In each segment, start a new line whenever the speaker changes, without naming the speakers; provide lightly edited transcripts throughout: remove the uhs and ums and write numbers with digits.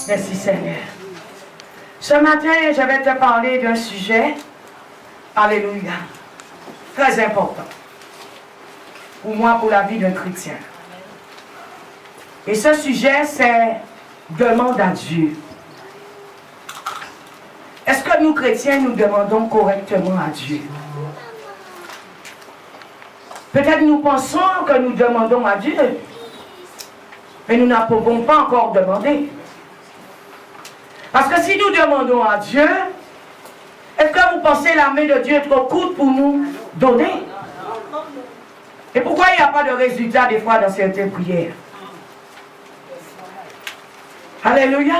Merci Seigneur. Ce matin, je vais te parler d'un sujet, alléluia, très important. Pour moi, pour la vie d'un chrétien. Et ce sujet, c'est demande à Dieu. Est-ce que nous, chrétiens, nous demandons correctement à Dieu? Peut-être nous pensons que nous demandons à Dieu, mais nous n'avons pas encore demandé. Parce que si nous demandons à Dieu, est-ce que vous pensez la main de Dieu est trop courte pour nous donner? Et pourquoi il n'y a pas de résultat des fois dans certaines prières? Alléluia.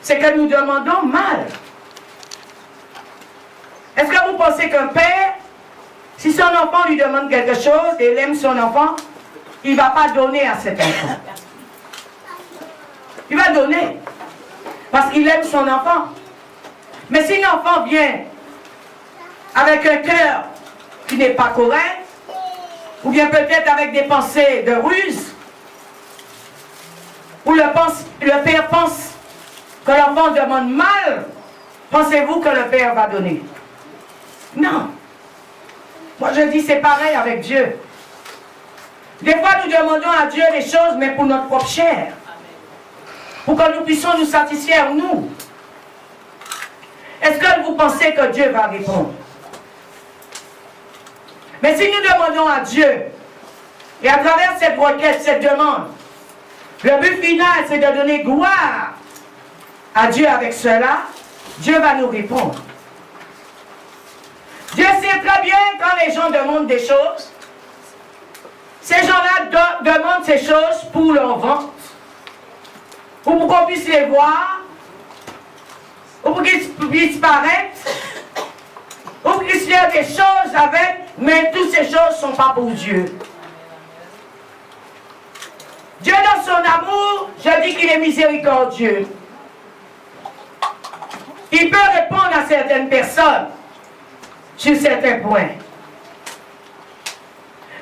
C'est que nous demandons mal. Est-ce que vous pensez qu'un père, si son enfant lui demande quelque chose et il aime son enfant, il ne va pas donner à cet enfant? Il va donner. Parce qu'il aime son enfant. Mais si l'enfant vient avec un cœur qui n'est pas correct, ou bien peut-être avec des pensées de ruse, ou le père pense que l'enfant demande mal, pensez-vous que le père va donner? Non. Moi je dis c'est pareil avec Dieu. Des fois nous demandons à Dieu des choses, mais pour notre propre chair. Pour que nous puissions nous satisfaire, nous. Est-ce que vous pensez que Dieu va répondre? Mais si nous demandons à Dieu, et à travers cette requête, cette demande, le but final, c'est de donner gloire à Dieu avec cela, Dieu va nous répondre. Dieu sait très bien quand les gens demandent des choses, ces gens-là demandent ces choses pour leur vente, ou pour qu'on puisse les voir, ou pour qu'ils puissent paraître, ou pour qu'ils fassent des choses avec, mais toutes ces choses ne sont pas pour Dieu. Dieu dans son amour, je dis qu'il est miséricordieux. Il peut répondre à certaines personnes sur certains points.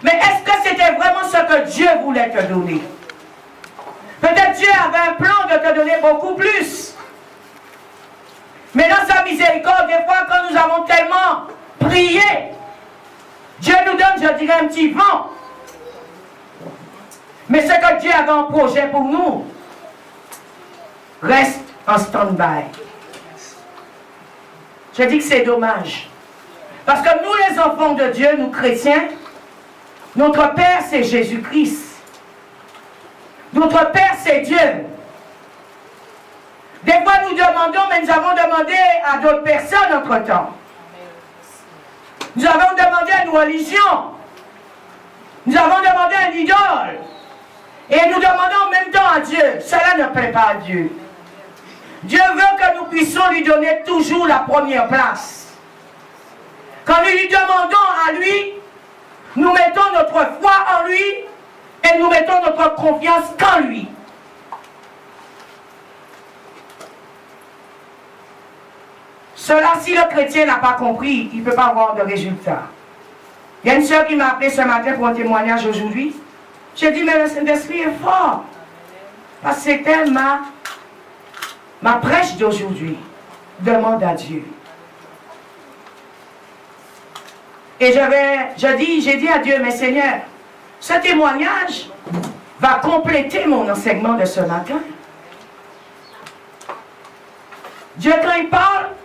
Mais est-ce que c'était vraiment ce que Dieu voulait te donner? Peut-être Dieu avait un plan de te donner beaucoup plus. Mais dans sa miséricorde, des fois, quand nous avons tellement prié, Dieu nous donne, je dirais, un petit vent. Mais ce que Dieu avait en projet pour nous reste en stand-by. Je dis que c'est dommage. Parce que nous, les enfants de Dieu, nous chrétiens, notre Père, c'est Jésus-Christ. Notre Père, c'est Dieu. Des fois, nous demandons, mais nous avons demandé à d'autres personnes entre-temps. Nous avons demandé à une religion. Nous avons demandé à une idole. Et nous demandons en même temps à Dieu. Cela ne plaît pas à Dieu. Dieu veut que nous puissions lui donner toujours la première place. Quand nous lui demandons à lui, nous mettons notre foi en lui et nous mettons notre confiance qu'en lui. Cela, si le chrétien n'a pas compris, il ne peut pas avoir de résultat. Il y a une soeur qui m'a appelé ce matin pour un témoignage aujourd'hui. J'ai dit, mais le Saint-Esprit est fort. Parce que c'était ma prêche d'aujourd'hui. Demande à Dieu. Et j'ai dit à Dieu, mais Seigneur, ce témoignage va compléter mon enseignement de ce matin. Dieu, quand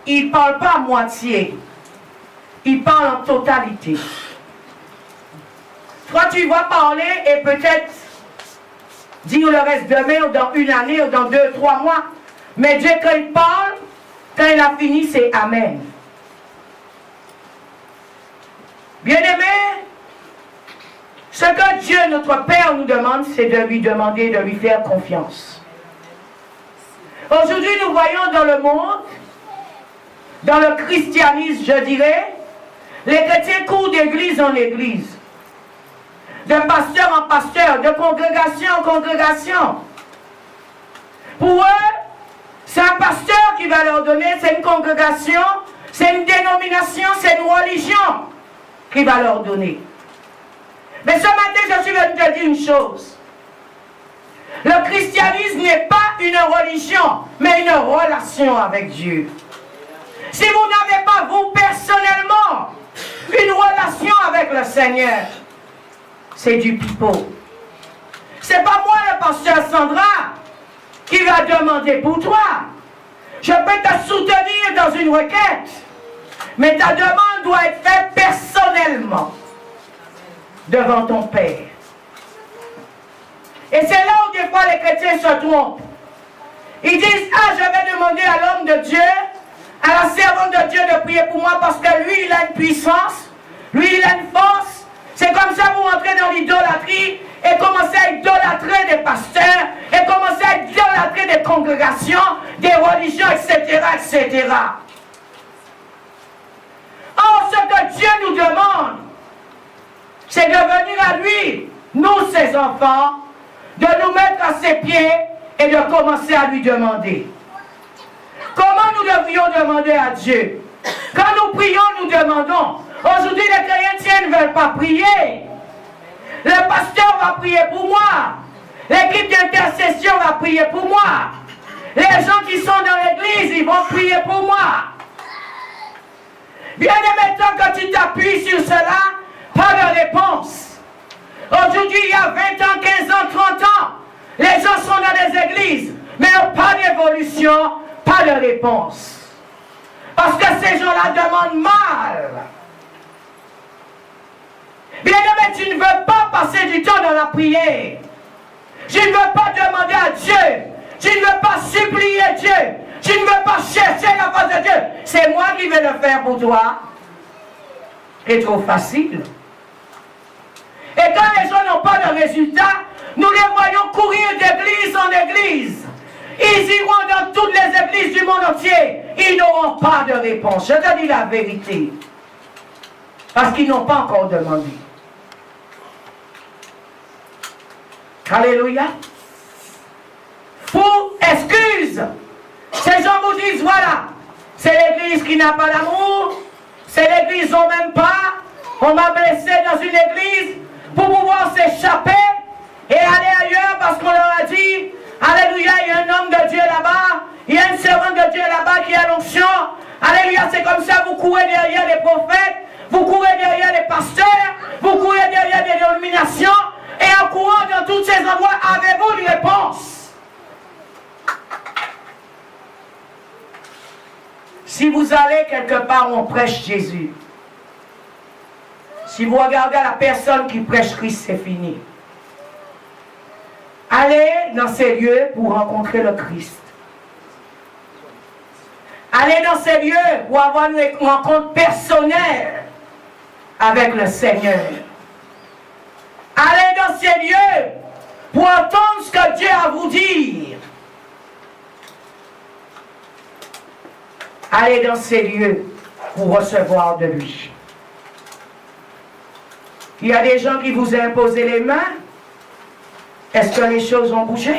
il parle pas à moitié. Il parle en totalité. Toi, tu vas parler et peut-être dire le reste demain ou dans une année ou dans 2, 3 mois. Mais Dieu, quand il parle, quand il a fini, c'est Amen. Bien-aimés, ce que Dieu, notre Père, nous demande, c'est de lui demander, de lui faire confiance. Aujourd'hui, nous voyons dans le monde, dans le christianisme, je dirais, les chrétiens courent d'église en église, de pasteur en pasteur, de congrégation en congrégation. Pour eux, c'est un pasteur qui va leur donner, c'est une congrégation, c'est une dénomination, c'est une religion qui va leur donner. Mais ce matin, je suis venu te dire une chose. Le christianisme n'est pas une religion. mais une relation avec Dieu. Si vous n'avez pas, vous, personnellement, une relation avec le Seigneur, c'est du pipeau. C'est pas moi, le pasteur Sandra, qui va demander pour toi. Je peux te soutenir dans une requête, mais ta demande doit être faite personnellement devant ton Père. Et c'est là où des fois les chrétiens se trompent. Ils disent, ah, je vais demander à l'homme de Dieu, à la servante de Dieu de prier pour moi parce que lui, il a une puissance, lui, il a une force. C'est comme ça que vous rentrez dans l'idolâtrie et commencez à idolâtrer des pasteurs, et commencez à idolâtrer des congrégations, des religions, etc., etc. Or, ce que Dieu nous demande, c'est de venir à lui, nous, ses enfants, de nous mettre à ses pieds et de commencer à lui demander. Comment nous devrions demander à Dieu? Quand nous prions, nous demandons. Aujourd'hui, les chrétiens ne veulent pas prier. Le pasteur va prier pour moi. L'équipe d'intercession va prier pour moi. Les gens qui sont dans l'église, ils vont prier pour moi. Bien aimé, tant que tu t'appuies sur cela, pas de réponse. Aujourd'hui, il y a 20 ans, 15 ans, 30 ans, les gens sont dans les églises, mais pas d'évolution, pas de réponse. Parce que ces gens-là demandent mal. Bien aimé, tu ne veux pas passer du temps dans la prière. Tu ne veux pas demander à Dieu. Tu ne veux pas supplier Dieu. Tu ne veux pas chercher la face de Dieu. C'est moi qui vais le faire pour toi. C'est trop facile. Et quand les gens n'ont pas de résultat, nous les voyons courir d'église en église. Ils iront dans toutes les églises du monde entier. Ils n'auront pas de réponse. Je te dis la vérité. Parce qu'ils n'ont pas encore demandé. Alléluia. Pour excuse. Ces gens vous disent, voilà, c'est l'église qui n'a pas d'amour. C'est l'église qu'on n'aime pas. On m'a blessé dans une église pour pouvoir s'échapper et aller ailleurs parce qu'on leur a dit, alléluia, il y a un homme de Dieu là-bas, il y a une servante de Dieu là-bas qui a l'onction. Alléluia, c'est comme ça, vous courez derrière les prophètes, vous courez derrière les pasteurs, vous courez derrière des dénominations, et en courant dans tous ces endroits, avez-vous une réponse? Si vous allez quelque part où on prêche Jésus, si vous regardez la personne qui prêche Christ, c'est fini. Allez dans ces lieux pour rencontrer le Christ. Allez dans ces lieux pour avoir une rencontre personnelle avec le Seigneur. Allez dans ces lieux pour entendre ce que Dieu a à vous dire. Allez dans ces lieux pour recevoir de lui. Il y a des gens qui vous ont imposé les mains. Est-ce que les choses ont bougé?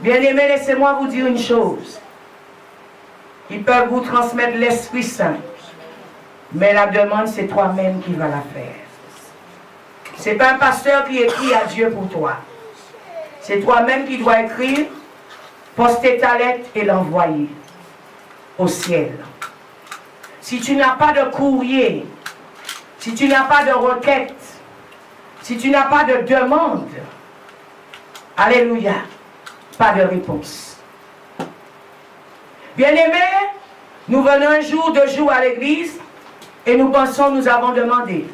Bien-aimés, laissez-moi vous dire une chose. Ils peuvent vous transmettre l'Esprit Saint. Mais la demande, c'est toi-même qui vas la faire. Ce n'est pas un pasteur qui écrit à Dieu pour toi. C'est toi-même qui dois écrire, poster ta lettre et l'envoyer au ciel. Si tu n'as pas de courrier, si tu n'as pas de requête, si tu n'as pas de demande, alléluia, pas de réponse. Bien-aimés, nous venons un jour, 2 jours à l'église et nous pensons nous avons demandé.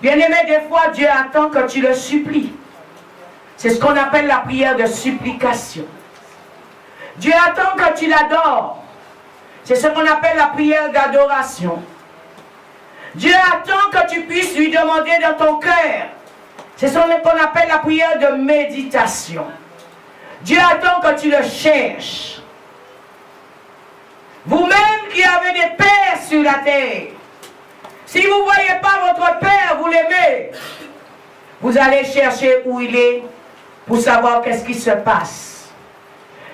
Bien-aimés, des fois Dieu attend que tu le supplies. C'est ce qu'on appelle la prière de supplication. Dieu attend que tu l'adores. C'est ce qu'on appelle la prière d'adoration. Dieu attend que tu puisses lui demander dans ton cœur. C'est ce qu'on appelle la prière de méditation. Dieu attend que tu le cherches. Vous-même qui avez des pères sur la terre, si vous ne voyez pas votre père, vous l'aimez, vous allez chercher où il est pour savoir qu'est-ce qui se passe.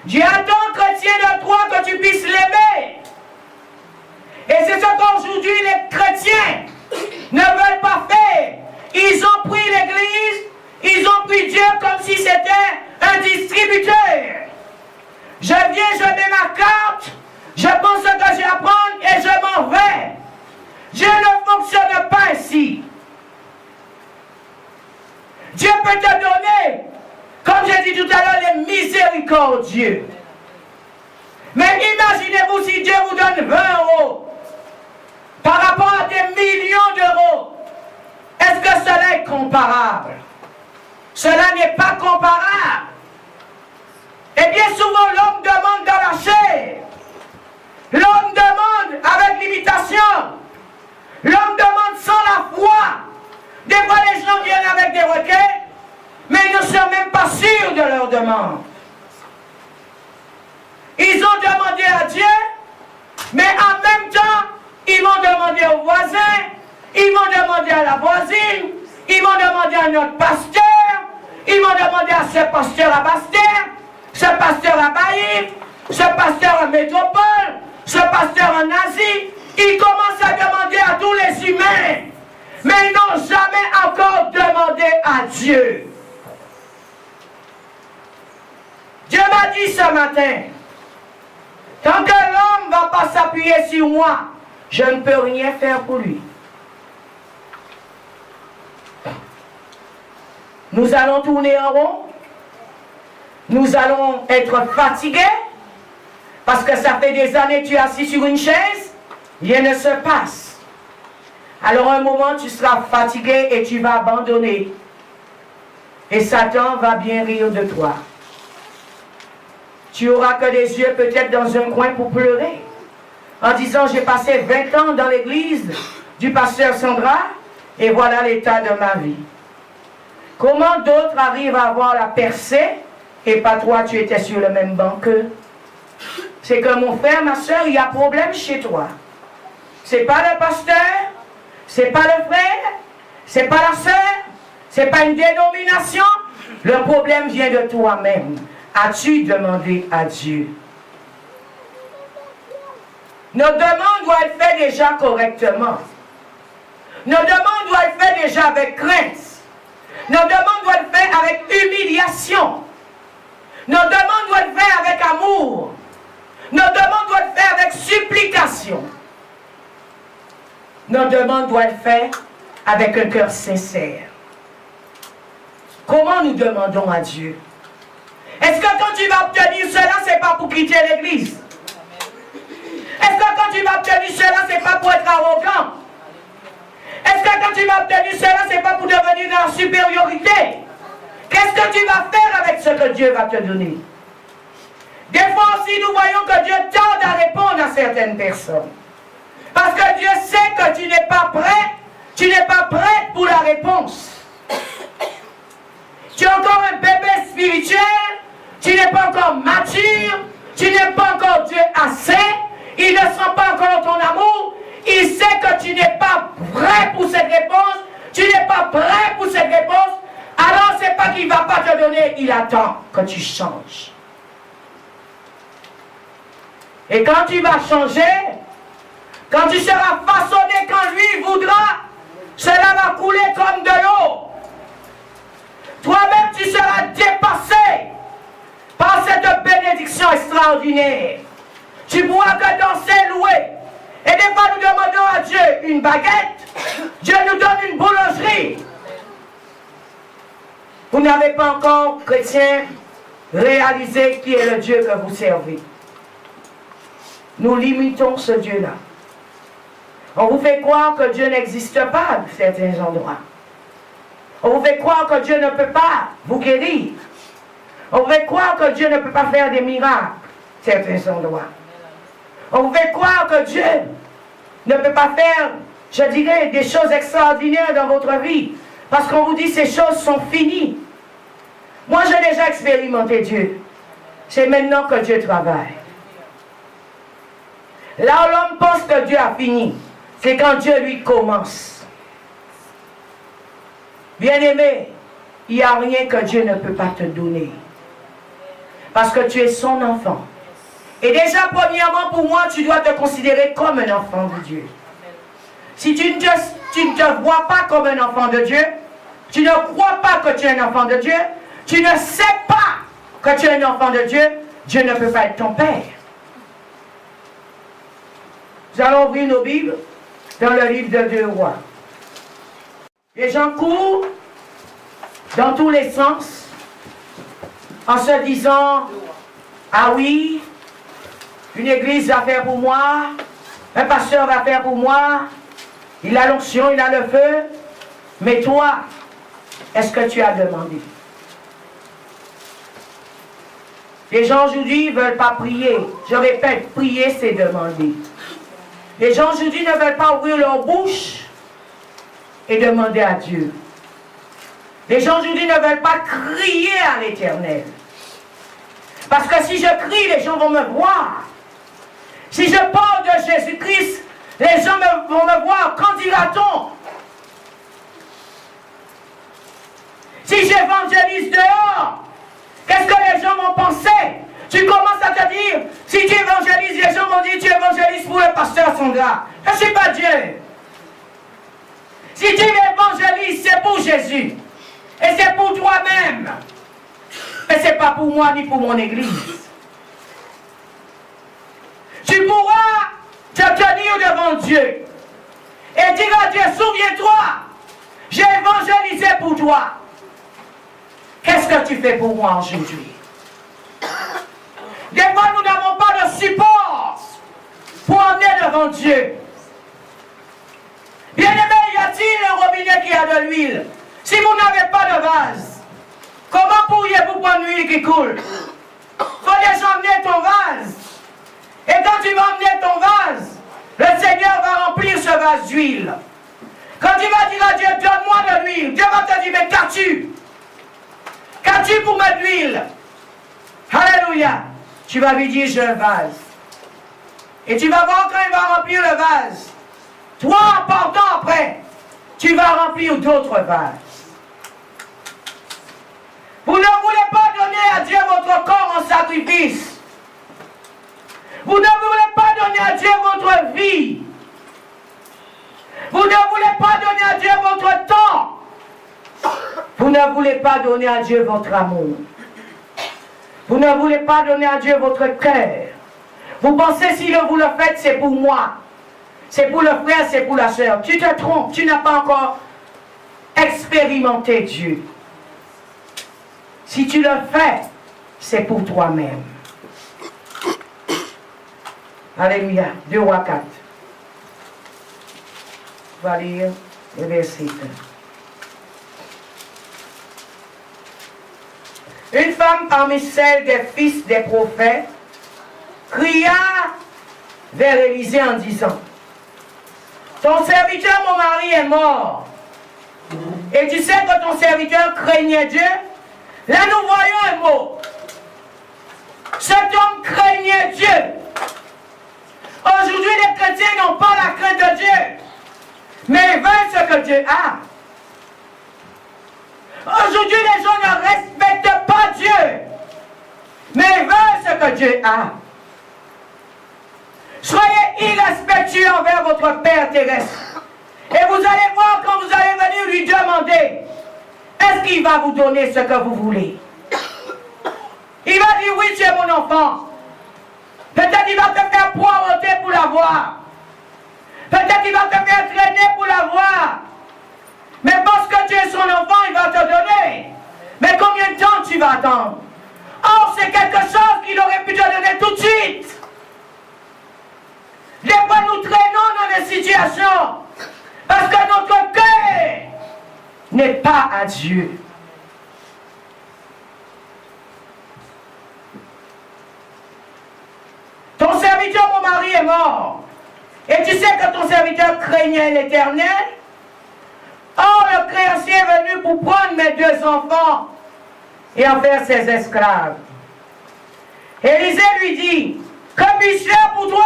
Dieu attend, chrétien de toi, que tu puisses l'aimer. Et c'est ce qu'aujourd'hui les chrétiens ne veulent pas faire. Ils ont pris l'église, ils ont pris Dieu comme si c'était un distributeur. dit tout à l'heure, les miséricordieux. Mais imaginez-vous si Dieu vous donne 20 euros par rapport à des millions d'euros. Est-ce que cela est comparable? Cela n'est pas comparable. Et bien souvent, l'homme demande dans la chair. L'homme demande avec limitation. L'homme demande sans la foi. Des fois, les gens viennent avec des requêtes, mais ils ne sont même pas sûrs de leur demande. Ils ont demandé à Dieu, mais en même temps, ils vont demander aux voisins, ils vont demander à la voisine, ils vont demander à notre pasteur, ils vont demander à ce pasteur à Bastère, ce pasteur à Baïf, ce pasteur à Métropole, ce pasteur en Asie. Ils commencent à demander à tous les humains, mais ils n'ont jamais encore demandé à Dieu. Dieu m'a dit ce matin, tant que l'homme ne va pas s'appuyer sur moi, je ne peux rien faire pour lui. Nous allons tourner en rond. Nous allons être fatigués. Parce que ça fait des années que tu es assis sur une chaise. Rien ne se passe. Alors un moment, tu seras fatigué et tu vas abandonner. Et Satan va bien rire de toi. Tu auras que des yeux peut-être dans un coin pour pleurer. En disant, j'ai passé 20 ans dans l'église du pasteur Sandra et voilà l'état de ma vie. Comment d'autres arrivent à avoir la percée et pas toi, tu étais sur le même banc qu'eux? C'est que mon frère, ma soeur, il y a problème chez toi. C'est pas le pasteur, c'est pas le frère, c'est pas la soeur, c'est pas une dénomination. Le problème vient de toi-même. As-tu demandé à Dieu? Nos demandes doivent être faites déjà correctement. Nos demandes doivent être faites déjà avec crainte. Nos demandes doivent être faites avec humiliation. Nos demandes doivent être faites avec amour. Nos demandes doivent être faites avec supplication. Nos demandes doivent être faites avec un cœur sincère. Comment nous demandons à Dieu? Est-ce que quand tu vas obtenir cela, ce n'est pas pour quitter l'église? Est-ce que quand tu vas obtenir cela, ce n'est pas pour être arrogant? Est-ce que quand tu vas obtenir cela, ce n'est pas pour devenir dans la supériorité? Qu'est-ce que tu vas faire avec ce que Dieu va te donner? Des fois aussi, nous voyons que Dieu tarde à répondre à certaines personnes. Parce que Dieu sait que tu n'es pas prêt, tu n'es pas prête pour la réponse. Tu es encore un bébé spirituel, tu n'es pas encore mature, tu n'aimes pas encore Dieu assez, il ne sent pas encore ton amour, il sait que tu n'es pas prêt pour cette réponse, tu n'es pas prêt pour cette réponse, alors c'est pas qu'il ne va pas te donner, il attend que tu changes. Et quand tu vas changer, quand tu seras façonné quand lui voudra, cela va couler comme de l'eau. Toi-même, tu seras dépassé par cette bénédiction extraordinaire. Tu pourras que danser, louer. Et des fois, nous demandons à Dieu une baguette. Dieu nous donne une boulangerie. Vous n'avez pas encore, chrétiens, réalisé qui est le Dieu que vous servez. Nous limitons ce Dieu-là. On vous fait croire que Dieu n'existe pas à certains endroits. On vous fait croire que Dieu ne peut pas vous guérir. On vous fait croire que Dieu ne peut pas faire des miracles à certains endroits. On vous fait croire que Dieu ne peut pas faire, je dirais, des choses extraordinaires dans votre vie. Parce qu'on vous dit ces choses sont finies. Moi, j'ai déjà expérimenté Dieu. C'est maintenant que Dieu travaille. Là où l'homme pense que Dieu a fini, c'est quand Dieu lui commence. Bien-aimé, il n'y a rien que Dieu ne peut pas te donner. Parce que tu es son enfant. Et déjà, premièrement, pour moi, tu dois te considérer comme un enfant de Dieu. Si tu ne te vois pas comme un enfant de Dieu, tu ne crois pas que tu es un enfant de Dieu, tu ne sais pas que tu es un enfant de Dieu, Dieu ne peut pas être ton Père. Nous allons ouvrir nos Bibles dans le livre de 2 Rois. Les gens courent dans tous les sens en se disant, ah oui, une église va faire pour moi, un pasteur va faire pour moi, il a l'onction, il a le feu, mais toi, est-ce que tu as demandé? Les gens aujourd'hui ne veulent pas prier. Je répète, prier, c'est demander. Les gens aujourd'hui ne veulent pas ouvrir leur bouche et demander à Dieu. Les gens aujourd'hui ne veulent pas crier à l'Éternel. Parce que si je crie, les gens vont me voir. Si je parle de Jésus-Christ, les gens vont me voir. Qu'en dira-t-on? Si j'évangélise dehors, qu'est-ce que les gens vont penser? Tu commences à te dire, si tu évangélises, les gens vont dire, tu évangélises pour le pasteur Sandra. Je ne suis pas Dieu. Si tu évangélises, c'est pour Jésus. Et c'est pour toi-même. Mais ce n'est pas pour moi ni pour mon église. Tu pourras te tenir devant Dieu et dire à Dieu, souviens-toi, j'ai évangélisé pour toi. Qu'est-ce que tu fais pour moi aujourd'hui? Des fois, nous n'avons pas de support pour emmener devant Dieu. Bien-aimé, y a-t-il un robinet qui a de l'huile? Si vous n'avez pas de vase, comment pourriez-vous prendre l'huile qui coule? Il faut déjà emmener ton vase. Et quand tu vas emmener ton vase, le Seigneur va remplir ce vase d'huile. Quand tu vas dire à Dieu, donne-moi de l'huile, Dieu va te dire, mais qu'as-tu? Qu'as-tu pour mettre l'huile? Alléluia. Tu vas lui dire, j'ai un vase. Et tu vas voir quand il va remplir le vase. Toi, en partant après, tu vas remplir d'autres vases. Vous ne voulez pas donner à Dieu votre corps en sacrifice. Vous ne voulez pas donner à Dieu votre vie. Vous ne voulez pas donner à Dieu votre temps. Vous ne voulez pas donner à Dieu votre amour. Vous ne voulez pas donner à Dieu votre cœur. Vous pensez si vous le faites, c'est pour moi. C'est pour le frère, c'est pour la sœur. Tu te trompes, tu n'as pas encore expérimenté Dieu. Si tu le fais, c'est pour toi-même. Alléluia. 2 Rois 4. On va lire le verset 1. Une femme parmi celles des fils des prophètes cria vers Élisée en disant, ton serviteur, mon mari, est mort. Et tu sais que ton serviteur craignait Dieu. Là, nous voyons un mot. Cet homme craignait Dieu. Aujourd'hui, les chrétiens n'ont pas la crainte de Dieu. Mais ils veulent ce que Dieu a. Aujourd'hui, les gens ne respectent pas Dieu. Mais ils veulent ce que Dieu a. Soyez irrespectueux envers votre Père terrestre. Et vous allez voir quand vous allez venir lui demander, est-ce qu'il va vous donner ce que vous voulez? Il va dire, oui, tu es mon enfant. Peut-être il va te faire poireauter pour l'avoir. Peut-être il va te faire traîner pour l'avoir. Mais parce que tu es son enfant, il va te donner. Mais combien de temps tu vas attendre? Or, c'est quelque chose qu'il aurait pu te donner tout de suite. Des fois, nous traînons dans des situations parce que notre cœur n'est pas à Dieu. Ton serviteur, mon mari, est mort. Et tu sais que ton serviteur craignait l'Éternel. Or, le créancier est venu pour prendre mes 2 enfants et en faire ses esclaves. Élisée lui dit, que puis-je faire pour toi?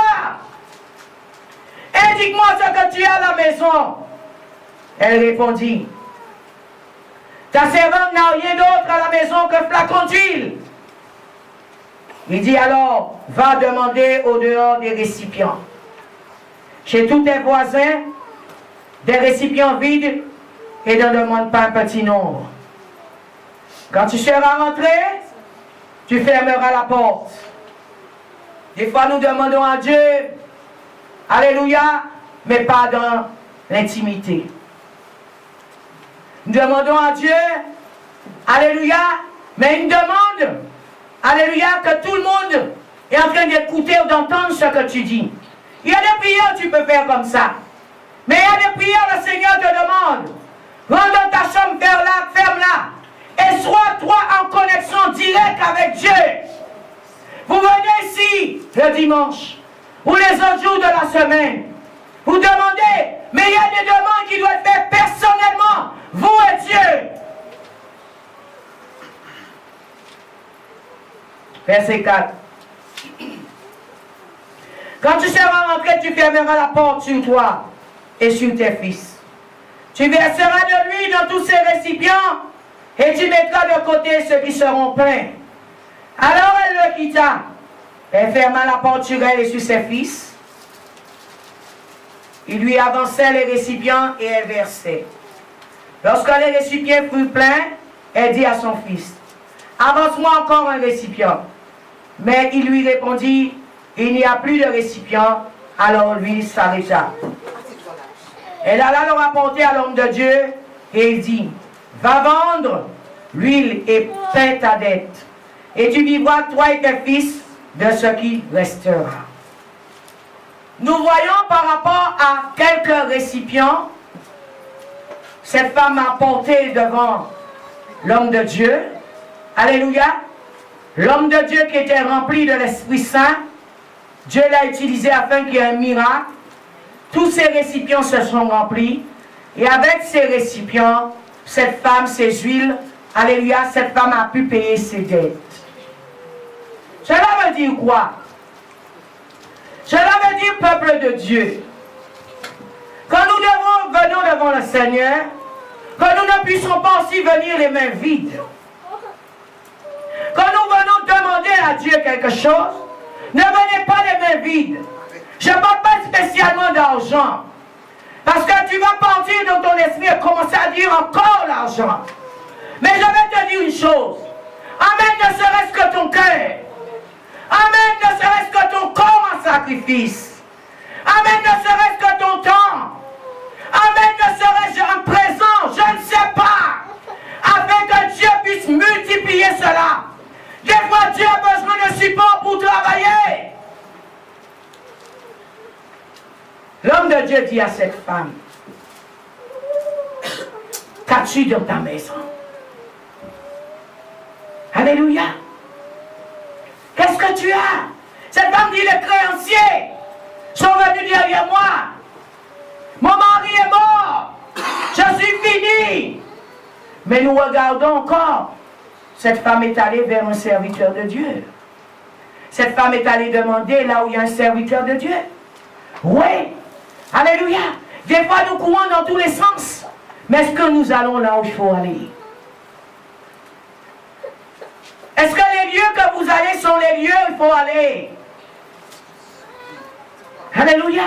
Indique-moi ce que tu as à la maison. Elle répondit, ta servante n'a rien d'autre à la maison que flacon d'huile. Il dit alors, va demander au dehors des récipients. Chez tous tes voisins, des récipients vides, et ne demande pas un petit nombre. Quand tu seras rentré, tu fermeras la porte. Des fois, nous demandons à Dieu, alléluia, mais pas dans l'intimité. Nous demandons à Dieu, alléluia, mais une demande alléluia, que tout le monde est en train d'écouter ou d'entendre ce que tu dis. Il y a des prières que tu peux faire comme ça. Mais il y a des prières, le Seigneur te demande. Rentre dans ta chambre, ferme-la. Et sois toi en connexion directe avec Dieu. Vous venez ici le dimanche ou les autres jours de la semaine. Vous demandez, mais il y a des demandes qui doivent être faites personnellement, vous et Dieu. Verset 4. Quand tu seras rentré, tu fermeras la porte sur toi et sur tes fils. Tu verseras de l'huile dans tous ces récipients et tu mettras de côté ceux qui seront pleins. Alors elle le quitta. Elle ferma la porte sur elle et sur ses fils. Il lui avançait les récipients et elle versait. Lorsque les récipients furent pleins, elle dit à son fils, « Avance-moi encore un récipient. » Mais il lui répondit, « Il n'y a plus de récipient. » Alors lui s'arrêta. Elle alla le rapporter à l'homme de Dieu et il dit, « Va vendre l'huile et paie ta dette. Et tu vivras, toi et tes fils, de ce qui restera. » Nous voyons par rapport à quelques récipients, cette femme a porté devant l'homme de Dieu. Alléluia. L'homme de Dieu qui était rempli de l'Esprit Saint, Dieu l'a utilisé afin qu'il y ait un miracle. Tous ces récipients se sont remplis. Et avec ces récipients, cette femme, ces huiles, alléluia, cette femme a pu payer ses dettes. Cela veut dire quoi? Cela veut dire peuple de Dieu. Quand nous venons devant le Seigneur, que nous ne puissions pas aussi venir les mains vides. Quand nous venons demander à Dieu quelque chose, ne venez pas les mains vides. Je ne parle pas spécialement d'argent. Parce que tu vas partir dans ton esprit et commencer à dire encore l'argent. Mais je vais te dire une chose. Amène ne serait-ce que ton cœur. Amène ne serait-ce que ton corps en sacrifice. Amène ne serait-ce que ton temps. Amène ne serait-ce un présent, je ne sais pas. Afin que Dieu puisse multiplier cela. Des fois Dieu a besoin de support pour travailler. L'homme de Dieu dit à cette femme, qu'as-tu dans ta maison? Alléluia. Qu'est-ce que tu as? Cette femme dit, les créanciers sont venus derrière moi. Mon mari est mort. Je suis fini. Mais nous regardons encore. Cette femme est allée vers un serviteur de Dieu. Cette femme est allée demander là où il y a un serviteur de Dieu. Oui. Alléluia. Des fois nous courons dans tous les sens. Mais est-ce que nous allons là où il faut aller? Est-ce que les lieux que vous allez sont les lieux où il faut aller? Alléluia.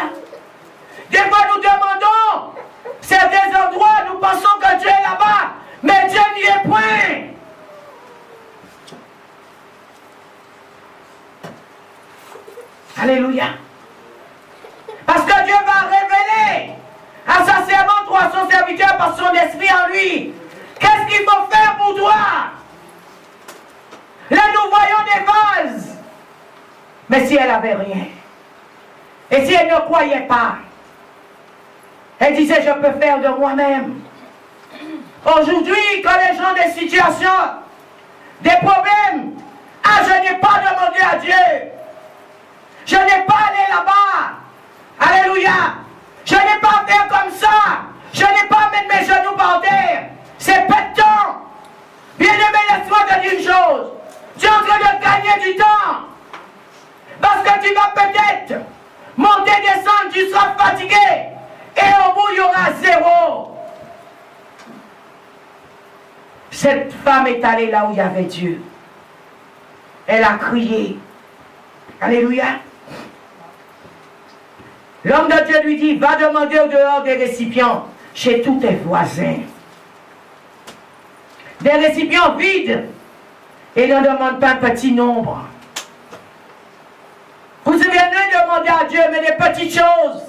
Des fois nous demandons certains endroits, nous pensons que Dieu est là-bas, mais Dieu n'y est point. Alléluia. Parce que Dieu va révéler à sa servante ou à son serviteur par son esprit en lui. Qu'est-ce qu'il faut faire pour toi? Là nous voyons des vases. Mais si elle n'avait rien, et si elle ne croyait pas, elle disait, je peux faire de moi-même. Aujourd'hui, quand les gens ont des situations, des problèmes, je n'ai pas demandé à Dieu. Je n'ai pas allé là-bas. Alléluia. Je n'ai pas fait comme ça. Je n'ai pas mis mes genoux par terre. C'est pas de temps. Bien-aimé, laisse-moi te dire une chose. Tu es en train de gagner du temps. Parce que tu vas peut-être monter, descendre, tu seras fatigué. Et au bout, il y aura zéro. Cette femme est allée là où il y avait Dieu. Elle a crié. Alléluia. L'homme de Dieu lui dit, va demander au dehors des récipients, chez tous tes voisins. Des récipients vides. Et ne demande pas un petit nombre. Vous venez demander à Dieu, mais des petites choses.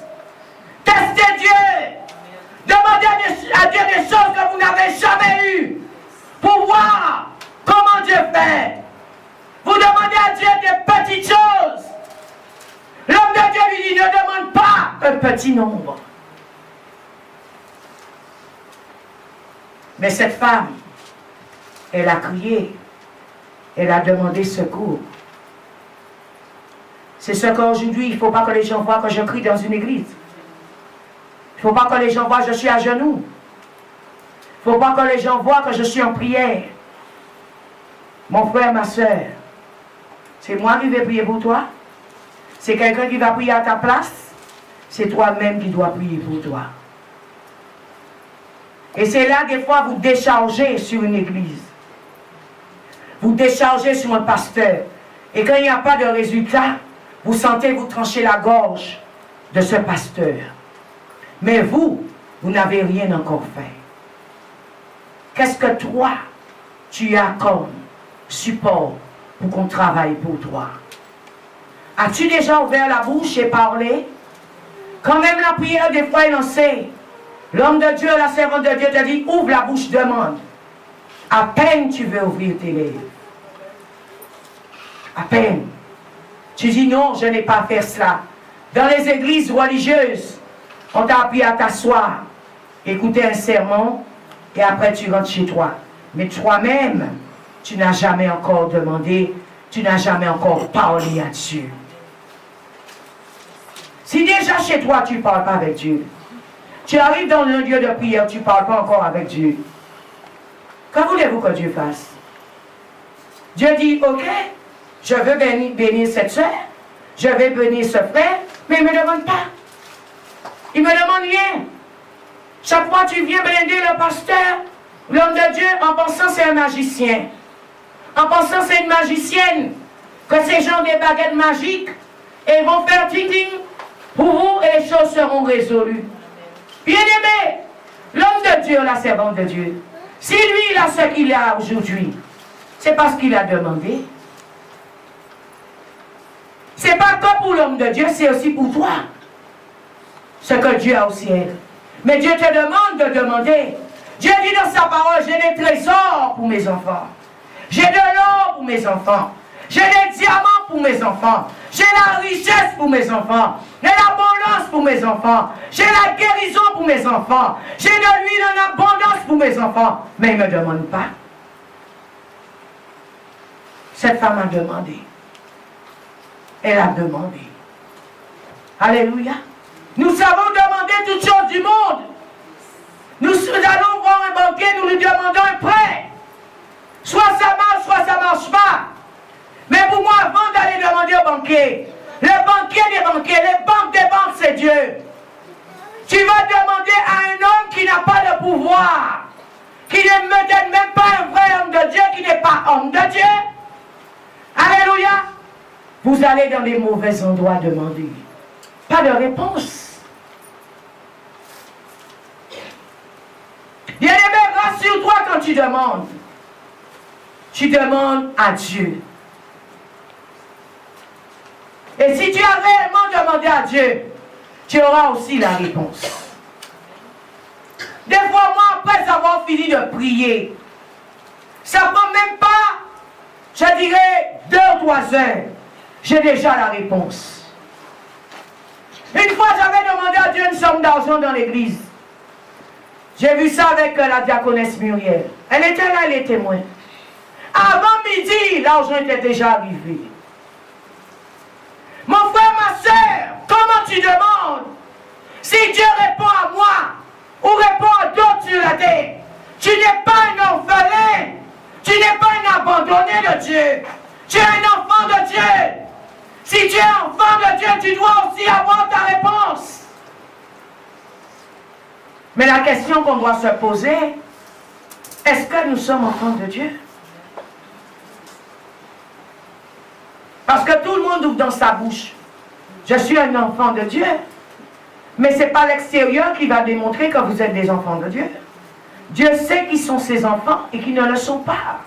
Testez Dieu. Demandez à Dieu des choses que vous n'avez jamais eues. Pour voir comment Dieu fait. Vous un petit nombre. Mais cette femme, elle a crié, elle a demandé secours. C'est ce qu'aujourd'hui, il ne faut pas que les gens voient que je crie dans une église. Il ne faut pas que les gens voient que je suis à genoux. Il ne faut pas que les gens voient que je suis en prière. Mon frère, ma soeur, c'est moi qui vais prier pour toi. C'est quelqu'un qui va prier à ta place. C'est toi-même qui dois prier pour toi. Et c'est là, des fois, vous déchargez sur une église. Vous déchargez sur un pasteur. Et quand il n'y a pas de résultat, vous sentez vous trancher la gorge de ce pasteur. Mais vous n'avez rien encore fait. Qu'est-ce que toi, tu as comme support pour qu'on travaille pour toi? As-tu déjà ouvert la bouche et parlé? Quand même la prière des fois est lancée, l'homme de Dieu, la servante de Dieu te dit, ouvre la bouche, demande. À peine tu veux ouvrir tes lèvres. À peine. Tu dis non, je n'ai pas à faire cela. Dans les églises religieuses, on t'a appris à t'asseoir, écouter un sermon, et après tu rentres chez toi. Mais toi-même, tu n'as jamais encore demandé, tu n'as jamais encore parlé à Dieu. Si déjà chez toi, tu ne parles pas avec Dieu, tu arrives dans un lieu de prière, tu ne parles pas encore avec Dieu. Que voulez-vous que Dieu fasse? Dieu dit, ok, je veux bénir cette soeur, je vais bénir ce frère, mais il ne me demande pas. Il ne me demande rien. Chaque fois tu viens bénir le pasteur, l'homme de Dieu, en pensant c'est un magicien. En pensant c'est une magicienne, que ces gens ont des baguettes magiques, et ils vont faire ting-ting pour vous, et les choses seront résolues. Bien-aimé, l'homme de Dieu, la servante de Dieu, si lui il a ce qu'il a aujourd'hui, c'est parce qu'il a demandé. C'est pas que pour l'homme de Dieu, c'est aussi pour toi. Ce que Dieu a au ciel. Mais Dieu te demande de demander. Dieu dit dans sa parole, j'ai des trésors pour mes enfants. J'ai de l'or pour mes enfants. J'ai des diamants pour mes enfants. J'ai la richesse pour mes enfants. J'ai l'abondance pour mes enfants. J'ai la guérison pour mes enfants. J'ai de l'huile en abondance pour mes enfants. Mais il ne me demande pas. Cette femme a demandé. Elle a demandé. Alléluia. Nous savons demander toutes choses du monde. Nous allons voir un banquier, nous lui demandons un prêt. Soit ça marche pas. Mais pour moi, avant d'aller demander au banquier, le banquier des banquiers, les banques des banques, c'est Dieu. Tu vas demander à un homme qui n'a pas de pouvoir, qui ne me donne même pas un vrai homme de Dieu, qui n'est pas homme de Dieu. Alléluia. Vous allez dans les mauvais endroits demander. Pas de réponse. Bien-aimé, rassure-toi quand tu demandes. Tu demandes à Dieu. Et si tu as réellement demandé à Dieu, tu auras aussi la réponse. Des fois, moi, après avoir fini de prier, ça ne prend même pas, je dirais, 2 ou 3 heures. J'ai déjà la réponse. Une fois, j'avais demandé à Dieu une somme d'argent dans l'église. J'ai vu ça avec la diaconesse Muriel. Elle était là, elle est témoin. Avant midi, l'argent était déjà arrivé. Mon frère, ma soeur, comment tu demandes? Si Dieu répond à moi, ou répond à d'autres sur la terre, tu n'es pas un orphelin, tu n'es pas un abandonné de Dieu, tu es un enfant de Dieu. Si tu es enfant de Dieu, tu dois aussi avoir ta réponse. Mais la question qu'on doit se poser, est-ce que nous sommes enfants de Dieu? Parce que tout le monde ouvre dans sa bouche. Je suis un enfant de Dieu. Mais ce n'est pas l'extérieur qui va démontrer que vous êtes des enfants de Dieu. Dieu sait qui sont ses enfants et qui ne le sont pas.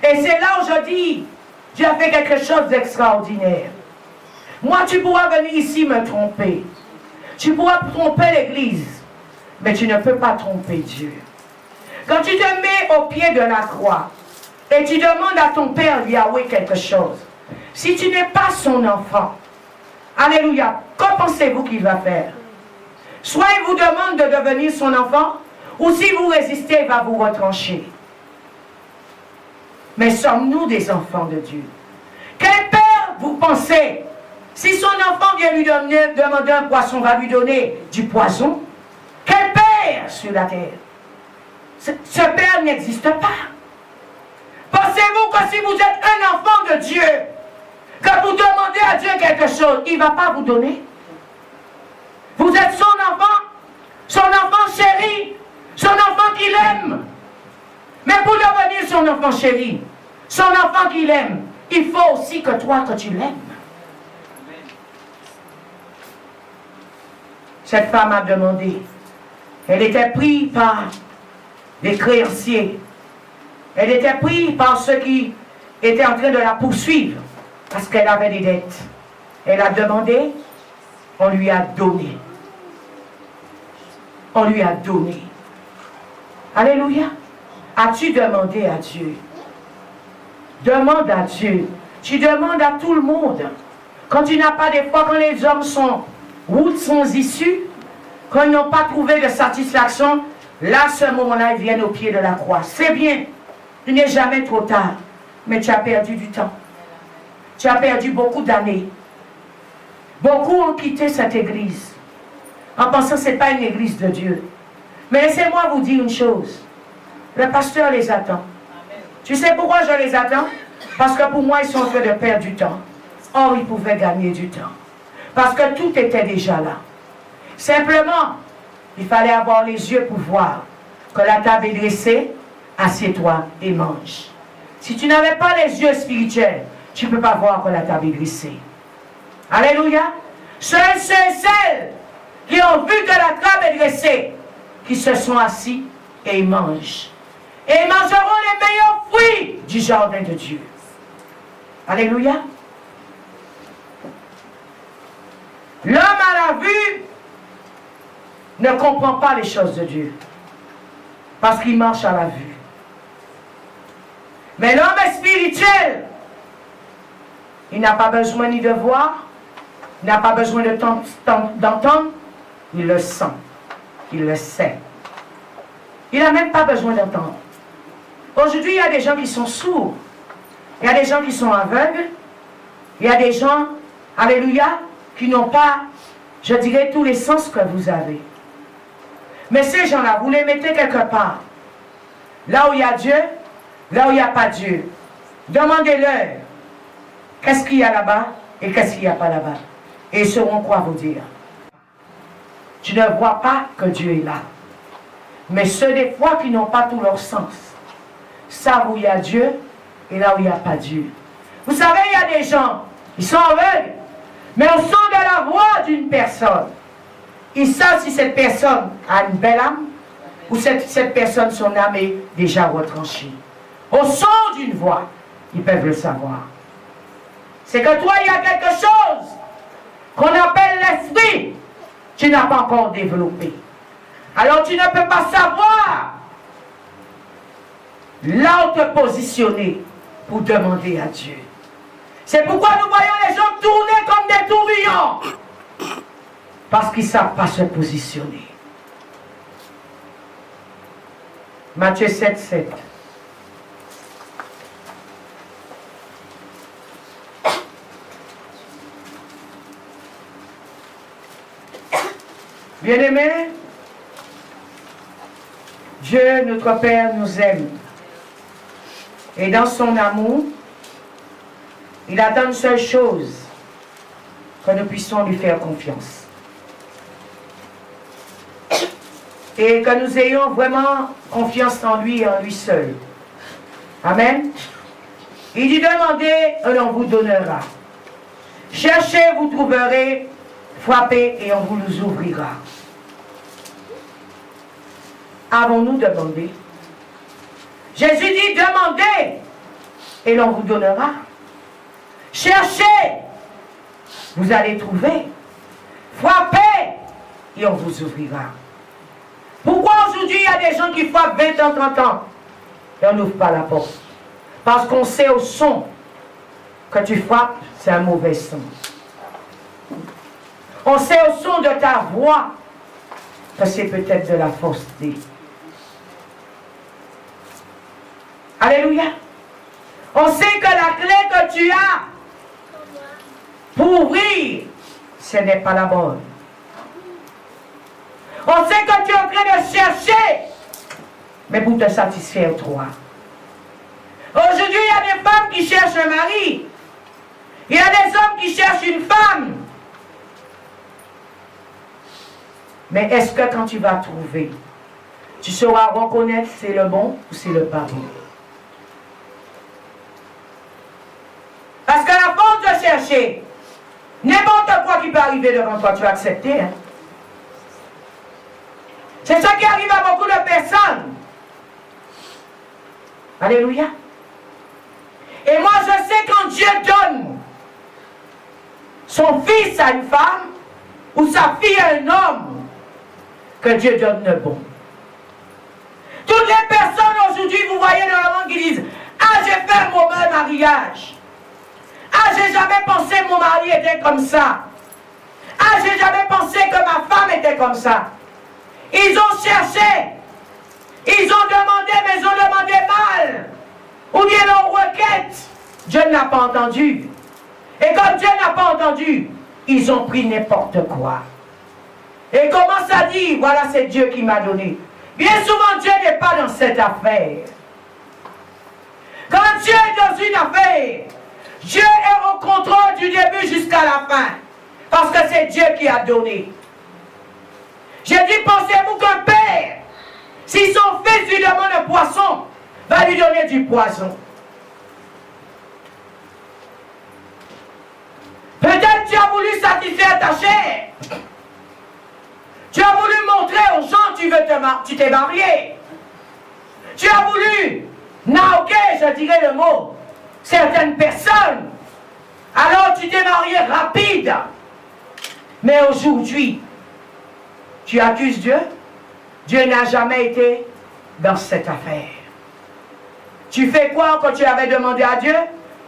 Et c'est là où je dis, Dieu a fait quelque chose d'extraordinaire. Moi, tu pourras venir ici me tromper. Tu pourras tromper l'Église. Mais tu ne peux pas tromper Dieu. Quand tu te mets au pied de la croix, et tu demandes à ton Père Yahweh quelque chose, si tu n'es pas son enfant, Alléluia. Qu'en pensez-vous qu'il va faire? Soit il vous demande de devenir son enfant, ou si vous résistez, il va vous retrancher. Mais sommes-nous des enfants de Dieu? Quel père, vous pensez, si son enfant vient lui demander un poisson, va lui donner du poison? Quel père sur la terre? Ce père n'existe pas. Pensez-vous que si vous êtes un enfant de Dieu, que vous demandez à Dieu quelque chose, il ne va pas vous donner? Vous êtes son enfant chéri, son enfant qu'il aime. Mais pour devenir son enfant chéri, son enfant qu'il aime, il faut aussi que toi, que tu l'aimes. Cette femme a demandé. Elle était prise par les créanciers. Elle était prise par ceux qui étaient en train de la poursuivre parce qu'elle avait des dettes. Elle a demandé, on lui a donné. On lui a donné. Alléluia. As-tu demandé à Dieu? Demande à Dieu. Tu demandes à tout le monde. Quand tu n'as pas des fois, quand les hommes sont routes sans issue, quand ils n'ont pas trouvé de satisfaction, là, à ce moment-là, ils viennent au pied de la croix. C'est bien. Il n'est jamais trop tard. Mais tu as perdu du temps. Tu as perdu beaucoup d'années. Beaucoup ont quitté cette église en pensant que ce n'est pas une église de Dieu. Mais laissez-moi vous dire une chose. Le pasteur les attend. Tu sais pourquoi je les attends? Parce que pour moi, ils sont en train de perdre du temps. Or, ils pouvaient gagner du temps. Parce que tout était déjà là. Simplement, il fallait avoir les yeux pour voir que la table est dressée, assieds-toi et mange. Si tu n'avais pas les yeux spirituels, tu ne peux pas voir que la table est dressée. Alléluia. Seuls ceux et celles qui ont vu que la table est dressée, qui se sont assis et ils mangent. Et ils mangeront les meilleurs fruits du jardin de Dieu. Alléluia. L'homme à la vue ne comprend pas les choses de Dieu. Parce qu'il marche à la vue. Mais l'homme est spirituel. Il n'a pas besoin ni de voir. Il n'a pas besoin d'entendre. Il le sent. Il le sait. Il n'a même pas besoin d'entendre. Aujourd'hui, il y a des gens qui sont sourds. Il y a des gens qui sont aveugles. Il y a des gens, alléluia, qui n'ont pas, je dirais, tous les sens que vous avez. Mais ces gens-là, vous les mettez quelque part. Là où il y a Dieu, là où il n'y a pas Dieu. Demandez-leur, qu'est-ce qu'il y a là-bas et qu'est-ce qu'il n'y a pas là-bas. Et ils sauront quoi vous dire. Tu ne vois pas que Dieu est là. Mais ceux des fois qui n'ont pas tout leur sens, savent où il y a Dieu et là où il n'y a pas Dieu. Vous savez, il y a des gens, ils sont aveugles, mais au son de la voix d'une personne, ils savent si cette personne a une belle âme ou cette personne, son âme est déjà retranchée. Au son d'une voix, ils peuvent le savoir. C'est que toi, il y a quelque chose qu'on appelle l'esprit, tu n'as pas encore développé. Alors tu ne peux pas savoir là où te positionner pour demander à Dieu. C'est pourquoi nous voyons les gens tourner comme des tourbillons. Parce qu'ils ne savent pas se positionner. Matthieu 7, 7. Bien-aimés, Dieu, notre Père, nous aime. Et dans son amour, il attend une seule chose, que nous puissions lui faire confiance. Et que nous ayons vraiment confiance en lui et en lui seul. Amen. Il dit, demandez et on vous donnera. Cherchez, vous trouverez. Frappez et on vous nous ouvrira. Avons-nous demandé? Jésus dit, demandez et l'on vous donnera. Cherchez, vous allez trouver. Frappez et on vous ouvrira. Pourquoi aujourd'hui il y a des gens qui frappent 20 ans, 30 ans et on n'ouvre pas la porte? Parce qu'on sait au son que tu frappes, c'est un mauvais son. On sait au son de ta voix que c'est peut-être de la fausseté. Alléluia. On sait que la clé que tu as pour ouvrir, ce n'est pas la bonne. On sait que tu es en train de chercher, mais pour te satisfaire toi. Aujourd'hui, il y a des femmes qui cherchent un mari. Il y a des hommes qui cherchent une femme. Mais est-ce que quand tu vas trouver, tu sauras reconnaître si c'est le bon ou c'est le pas bon? Parce que la force de chercher, n'importe quoi qui peut arriver devant toi, tu vas accepter. Hein? C'est ça qui arrive à beaucoup de personnes. Alléluia. Et moi, je sais quand Dieu donne son fils à une femme ou sa fille à un homme, que Dieu donne le bon. Toutes les personnes aujourd'hui, vous voyez dans le monde qui disent « Ah, j'ai fait un mauvais mariage. Ah, j'ai jamais pensé que mon mari était comme ça. Ah, j'ai jamais pensé que ma femme était comme ça. » Ils ont cherché. Ils ont demandé, mais ils ont demandé mal. Ou bien leur requête. Dieu n'a pas entendu. Et comme Dieu n'a pas entendu, ils ont pris n'importe quoi. Et commence à dire, voilà, c'est Dieu qui m'a donné. Bien souvent, Dieu n'est pas dans cette affaire. Quand Dieu est dans une affaire, Dieu est au contrôle du début jusqu'à la fin. Parce que c'est Dieu qui a donné. J'ai dit, pensez-vous qu'un père, si son fils lui demande un poisson, va lui donner du poison? Peut-être tu as voulu satisfaire ta chair. Tu as voulu montrer aux gens que tu t'es marié. Tu as voulu narguer, je dirais le mot, certaines personnes. Alors tu t'es marié rapide. Mais aujourd'hui, tu accuses Dieu. Dieu n'a jamais été dans cette affaire. Tu fais quoi quand tu avais demandé à Dieu?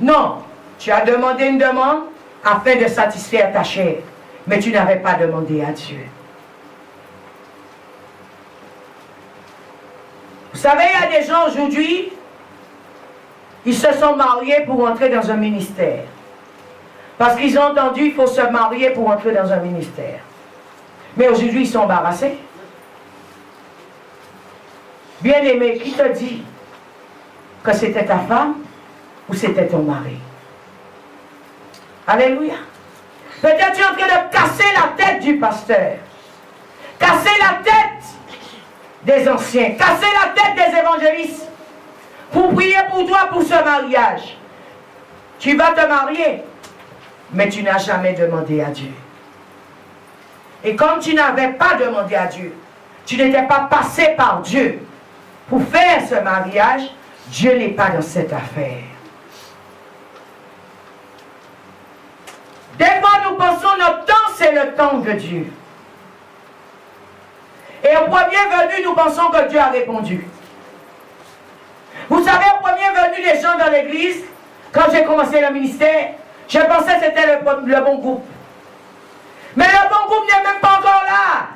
Non, tu as demandé une demande afin de satisfaire ta chair. Mais tu n'avais pas demandé à Dieu. Vous savez, il y a des gens aujourd'hui, ils se sont mariés pour entrer dans un ministère. Parce qu'ils ont entendu qu'il faut se marier pour entrer dans un ministère. Mais aujourd'hui, ils sont embarrassés. Bien-aimé, qui te dit que c'était ta femme ou c'était ton mari? Alléluia. Peut-être tu es en train de casser la tête du pasteur. Casser la tête des anciens. Casser la tête des évangélistes. Pour prier pour toi pour ce mariage. Tu vas te marier, mais tu n'as jamais demandé à Dieu. Et comme tu n'avais pas demandé à Dieu, tu n'étais pas passé par Dieu pour faire ce mariage, Dieu n'est pas dans cette affaire. Des fois, nous pensons notre temps, c'est le temps de Dieu. Et au premier venu, nous pensons que Dieu a répondu. Vous savez, au premier venu des gens dans l'église, quand j'ai commencé le ministère, je pensais que c'était le bon groupe. Mais le bon groupe n'est même pas encore là.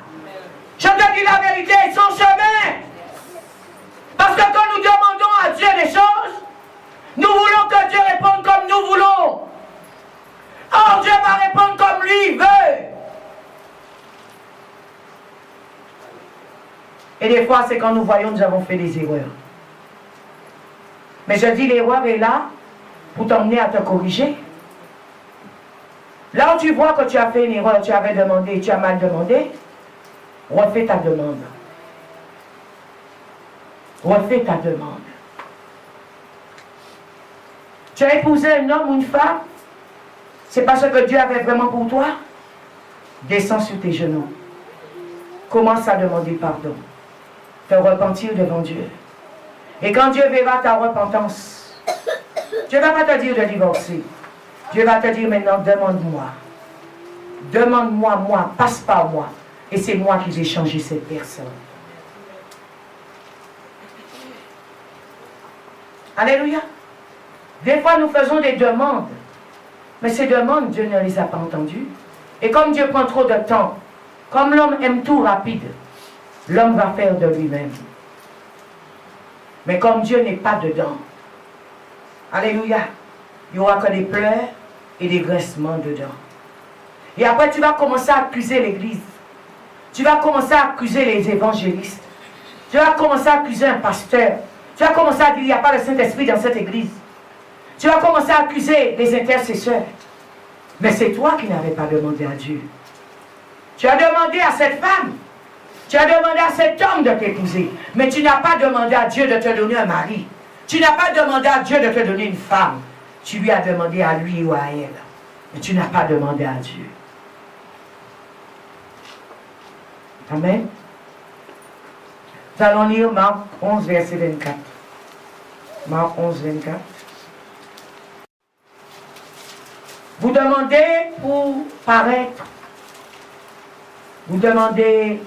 Je te dis la vérité, son chemin. Parce que quand nous demandons à Dieu des choses, nous voulons que Dieu réponde comme nous voulons. Or, Dieu va répondre comme lui veut. Et des fois, c'est quand nous voyons que nous avons fait des erreurs. Mais je dis, l'erreur est là pour t'emmener à te corriger. Là où tu vois que tu as fait une erreur, tu avais demandé, tu as mal demandé, refais ta demande. Refais ta demande. Tu as épousé un homme ou une femme, c'est parce que Dieu avait vraiment pour toi. Descends sur tes genoux. Commence à demander pardon. Te repentir devant Dieu. Et quand Dieu verra ta repentance, Dieu ne va pas te dire de divorcer. Dieu va te dire maintenant, demande-moi. Demande-moi, moi, passe par moi. Et c'est moi qui vais changer cette personne. Alléluia. Des fois, nous faisons des demandes. Mais ces demandes, Dieu ne les a pas entendues. Et comme Dieu prend trop de temps, comme l'homme aime tout rapide, l'homme va faire de lui-même. Mais comme Dieu n'est pas dedans, alléluia, il n'y aura que des pleurs et des graissements dedans. Et après, tu vas commencer à accuser l'Église. Tu vas commencer à accuser les évangélistes. Tu vas commencer à accuser un pasteur. Tu vas commencer à dire qu'il n'y a pas de Saint-Esprit dans cette Église. Tu vas commencer à accuser les intercesseurs. Mais c'est toi qui n'avais pas demandé à Dieu. Tu as demandé à cette femme. Tu as demandé à cet homme de t'épouser. Mais tu n'as pas demandé à Dieu de te donner un mari. Tu n'as pas demandé à Dieu de te donner une femme. Tu lui as demandé à lui ou à elle. Mais tu n'as pas demandé à Dieu. Amen. Nous allons lire Marc 11, verset 24. Marc 11, 24. Vous demandez pour paraître. Vous demandez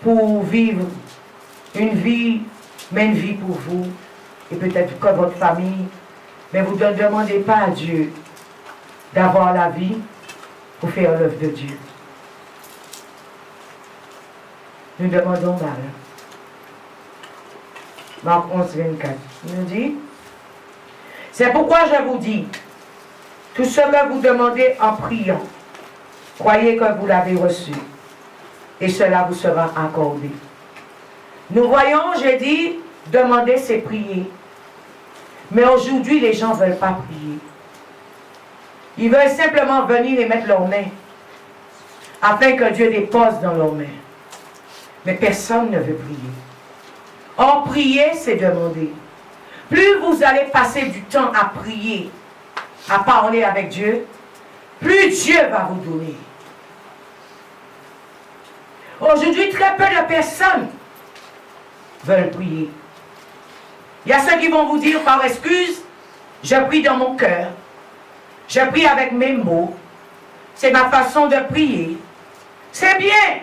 pour vivre une vie, mais une vie pour vous, et peut-être que votre famille. Mais vous ne demandez pas à Dieu d'avoir la vie pour faire l'œuvre de Dieu. Nous demandons mal. Marc 11, 24. Il nous dit, c'est pourquoi je vous dis, tout ce que vous demandez en priant, croyez que vous l'avez reçu, et cela vous sera accordé. Nous voyons, j'ai dit, demander c'est prier. Mais aujourd'hui, les gens ne veulent pas prier. Ils veulent simplement venir et mettre leurs mains, afin que Dieu dépose dans leurs mains. Mais personne ne veut prier. Or, prier, c'est demander. Plus vous allez passer du temps à prier, à parler avec Dieu, plus Dieu va vous donner. Aujourd'hui, très peu de personnes veulent prier. Il y a ceux qui vont vous dire par excuse, je prie dans mon cœur, je prie avec mes mots, c'est ma façon de prier. C'est bien,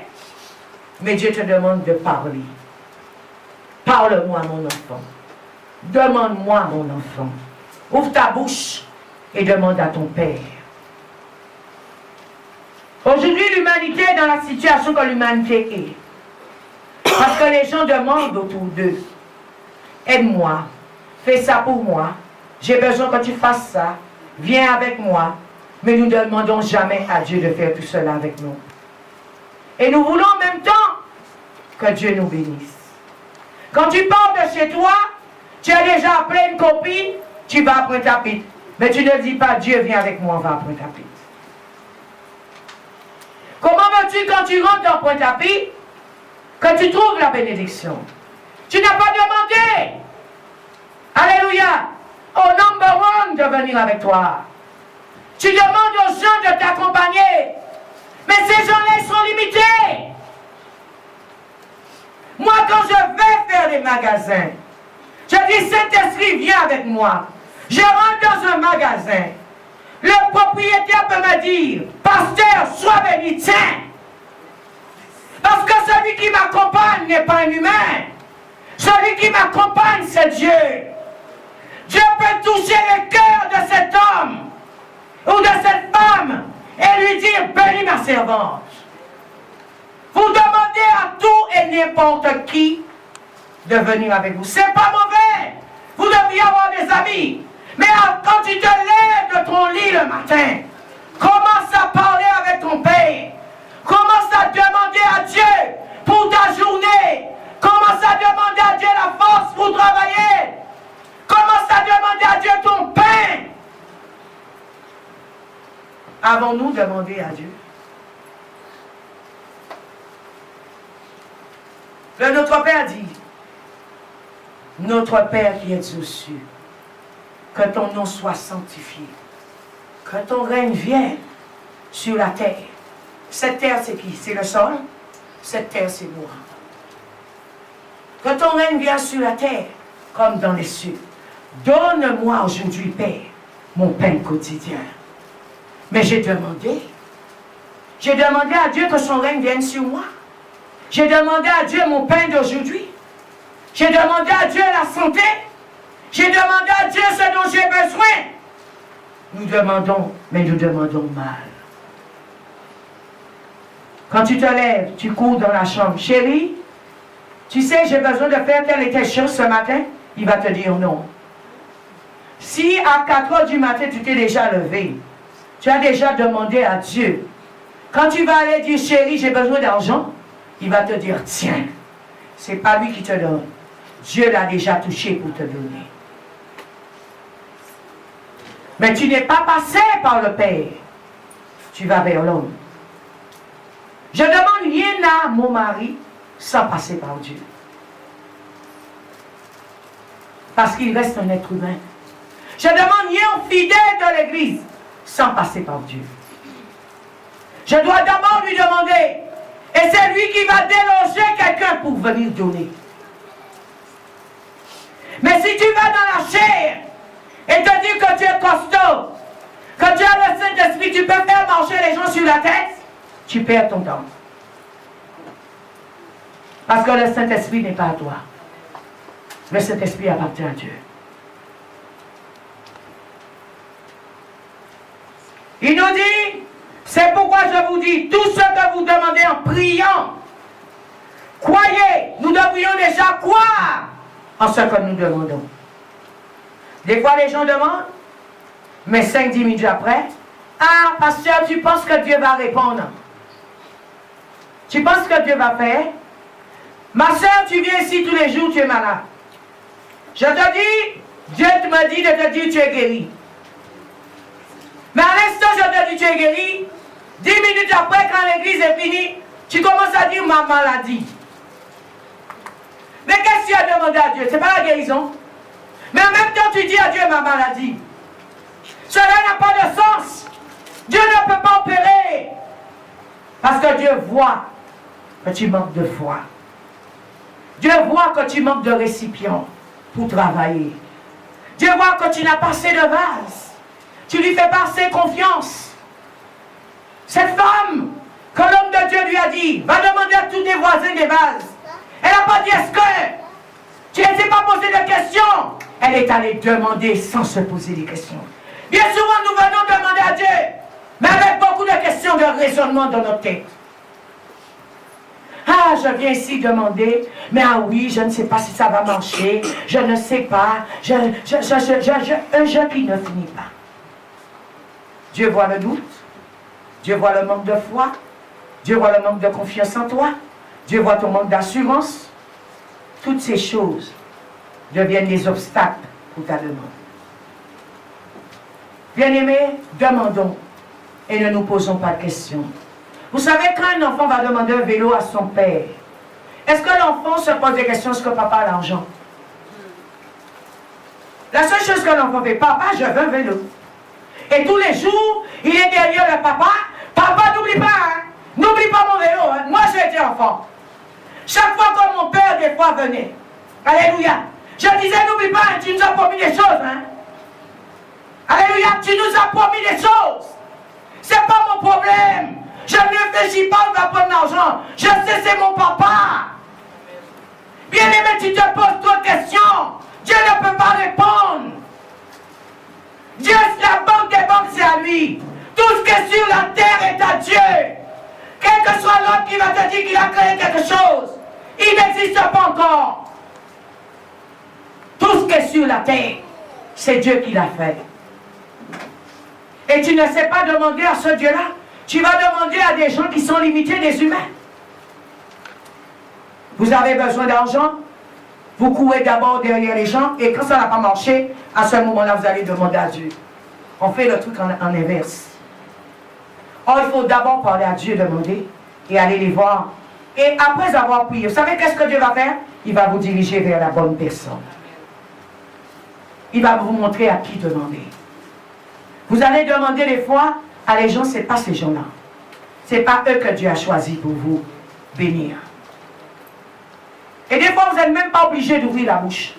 mais Dieu te demande de parler. Parle-moi, mon enfant. Demande-moi, mon enfant. Ouvre ta bouche et demande à ton Père. Aujourd'hui, l'humanité est dans la situation que l'humanité est. Parce que les gens demandent autour d'eux. Aide-moi. Fais ça pour moi. J'ai besoin que tu fasses ça. Viens avec moi. Mais nous ne demandons jamais à Dieu de faire tout cela avec nous. Et nous voulons en même temps que Dieu nous bénisse. Quand tu pars de chez toi, tu as déjà appelé une copine, tu vas à Pointe-à-Pitre. Mais tu ne dis pas, Dieu viens avec moi, on va à Pointe-à-Pitre. Comment veux-tu quand tu rentres dans Pointe-à-Pitre, que tu trouves la bénédiction? Tu n'as pas demandé, alléluia, au number one de venir avec toi. Tu demandes aux gens de t'accompagner. Mais ces gens-là sont limités. Moi, quand je vais faire des magasins, je dis, Saint-Esprit, viens avec moi. Je rentre dans un magasin. Le propriétaire peut me dire, pasteur, sois béni, tiens. Parce que celui qui m'accompagne n'est pas un humain. Celui qui m'accompagne, c'est Dieu. Dieu peut toucher le cœur de cet homme ou de cette femme et lui dire, bénis ma servante. Vous demandez à tout et n'importe qui de venir avec vous. C'est pas mauvais. Vous devriez avoir des amis. Mais quand tu te lèves de ton lit le matin, commence à parler avec ton Père. Commence à demander à Dieu pour ta journée. Commence à demander à Dieu la force pour travailler. Commence à demander à Dieu ton pain. Avons-nous demandé à Dieu? Notre Père dit, notre Père qui es aux cieux, que ton nom soit sanctifié, que ton règne vienne sur la terre. Cette terre, c'est qui? C'est le sol. Cette terre, c'est moi. Que ton règne vienne sur la terre, comme dans les cieux. Donne-moi aujourd'hui, Père, mon pain quotidien. Mais j'ai demandé à Dieu que son règne vienne sur moi. J'ai demandé à Dieu mon pain d'aujourd'hui. J'ai demandé à Dieu la santé. J'ai demandé à Dieu ce dont j'ai besoin. Nous demandons, mais nous demandons mal. Quand tu te lèves, tu cours dans la chambre. Chérie, tu sais, j'ai besoin de faire telle et telle chose ce matin. Il va te dire non. Si à 4 heures du matin, tu t'es déjà levé, tu as déjà demandé à Dieu. Quand tu vas aller dire, chérie, j'ai besoin d'argent, il va te dire, tiens, c'est pas lui qui te donne. Dieu l'a déjà touché pour te donner. Mais tu n'es pas passé par le Père. Tu vas vers l'homme. Je ne demande rien à mon mari sans passer par Dieu. Parce qu'il reste un être humain. Je ne demande rien aux fidèles de l'Église sans passer par Dieu. Je dois d'abord lui demander. Et c'est lui qui va déloger quelqu'un pour venir donner. Mais si tu vas dans la chair et te dis que tu es costaud, que tu as le Saint-Esprit, tu peux faire marcher les gens sur la tête, tu perds ton temps. Parce que le Saint-Esprit n'est pas à toi. Le Saint-Esprit appartient à Dieu. Il nous dit, c'est pourquoi je vous dis, tout ce que vous demandez en priant, croyez, nous devrions déjà croire en ce que nous demandons. Des fois, les gens demandent, mais 5-10 minutes après, ah, pasteur, tu penses que Dieu va répondre? Tu penses que Dieu va faire? Ma soeur, tu viens ici tous les jours, tu es malade. Je te dis, Dieu me dit de te dire tu es guéri. Mais à l'instant, je te dis tu es guéri, 10 minutes après, quand l'église est finie, tu commences à dire ma maladie. Mais qu'est-ce que tu as demandé à Dieu? Ce n'est pas la guérison. Mais en même temps, tu dis à Dieu ma maladie. Cela n'a pas de sens. Dieu ne peut pas opérer. Parce que Dieu voit que tu manques de foi. Dieu voit que tu manques de récipient pour travailler. Dieu voit que tu n'as pas assez de vase. Tu lui fais pas assez confiance. Cette femme, que l'homme de Dieu lui a dit, va demander à tous tes voisins des vases. Elle n'a pas dit est-ce que tu ne t'es pas posé de questions. Elle est allée demander sans se poser des questions. Bien souvent, nous venons demander à Dieu, mais avec beaucoup de questions de raisonnement dans notre tête. Ah, je viens ici demander, mais ah oui, je ne sais pas si ça va marcher, je ne sais pas, un jeu qui ne finit pas. Dieu voit le doute, Dieu voit le manque de foi, Dieu voit le manque de confiance en toi, Dieu voit ton manque d'assurance. Toutes ces choses deviennent des obstacles pour ta demande. Bien-aimés, demandons et ne nous posons pas de questions. Vous savez, quand un enfant va demander un vélo à son père, est-ce que l'enfant se pose des questions est-ce que papa a l'argent? La seule chose que l'enfant fait, papa, je veux un vélo. Et tous les jours, il est derrière le papa. Papa, n'oublie pas, hein? N'oublie pas mon vélo. Hein? Moi, j'ai été enfant. Chaque fois que mon père, des fois, venait, alléluia, je disais, n'oublie pas, hein, tu nous as promis des choses. Hein? Alléluia, tu nous as promis des choses. C'est pas mon problème. Je ne réfléchis pas, on va prendre l'argent. Je sais, c'est mon papa. Bien-aimé, tu te poses trop de questions. Dieu ne peut pas répondre. Dieu, la banque des banques, c'est à lui. Tout ce qui est sur la terre est à Dieu. Quel que soit l'homme qui va te dire qu'il a créé quelque chose, il n'existe pas encore. Tout ce qui est sur la terre, c'est Dieu qui l'a fait. Et tu ne sais pas demander à ce Dieu-là. Tu vas demander à des gens qui sont limités, des humains. Vous avez besoin d'argent, vous courez d'abord derrière les gens, et quand ça n'a pas marché, à ce moment-là, vous allez demander à Dieu. On fait le truc en inverse. Or, il faut d'abord parler à Dieu, demander, et aller les voir. Et après avoir prié, vous savez qu'est-ce que Dieu va faire? Il va vous diriger vers la bonne personne. Il va vous montrer à qui demander. Vous allez demander des fois à les gens, ce n'est pas ces gens-là. Ce n'est pas eux que Dieu a choisi pour vous bénir. Et des fois, vous n'êtes même pas obligé d'ouvrir la bouche.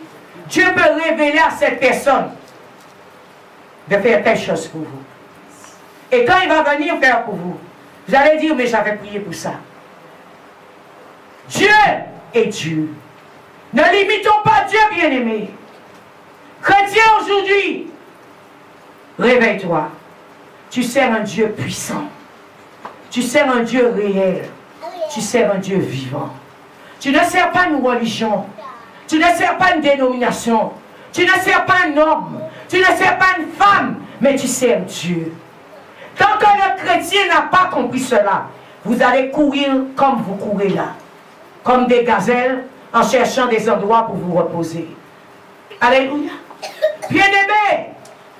Dieu peut révéler à cette personne de faire telle chose pour vous. Et quand il va venir faire pour vous, vous allez dire, mais j'avais prié pour ça. Dieu est Dieu. Ne limitons pas Dieu, bien-aimé. Chrétien aujourd'hui, réveille-toi. Tu sers un Dieu puissant. Tu sers un Dieu réel. tu sers un Dieu vivant. Tu ne sers pas une religion. Tu ne sers pas une dénomination. Tu ne sers pas un homme. Tu ne sers pas une femme. Mais tu sers Dieu. Tant que le chrétien n'a pas compris cela, vous allez courir comme vous courez là. Comme des gazelles en cherchant des endroits pour vous reposer. Alléluia. Bien-aimé,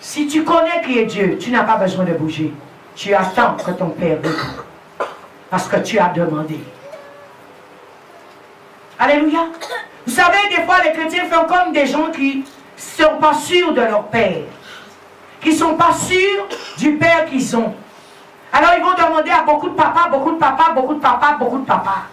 si tu connais qui est Dieu, tu n'as pas besoin de bouger. Tu attends que ton Père réponde. Parce que tu as demandé. Alléluia. Vous savez, des fois, les chrétiens font comme des gens qui ne sont pas sûrs de leur Père. Qui ne sont pas sûrs du Père qu'ils ont. Alors, ils vont demander à beaucoup de papas, beaucoup de papas, beaucoup de papas, beaucoup de papas.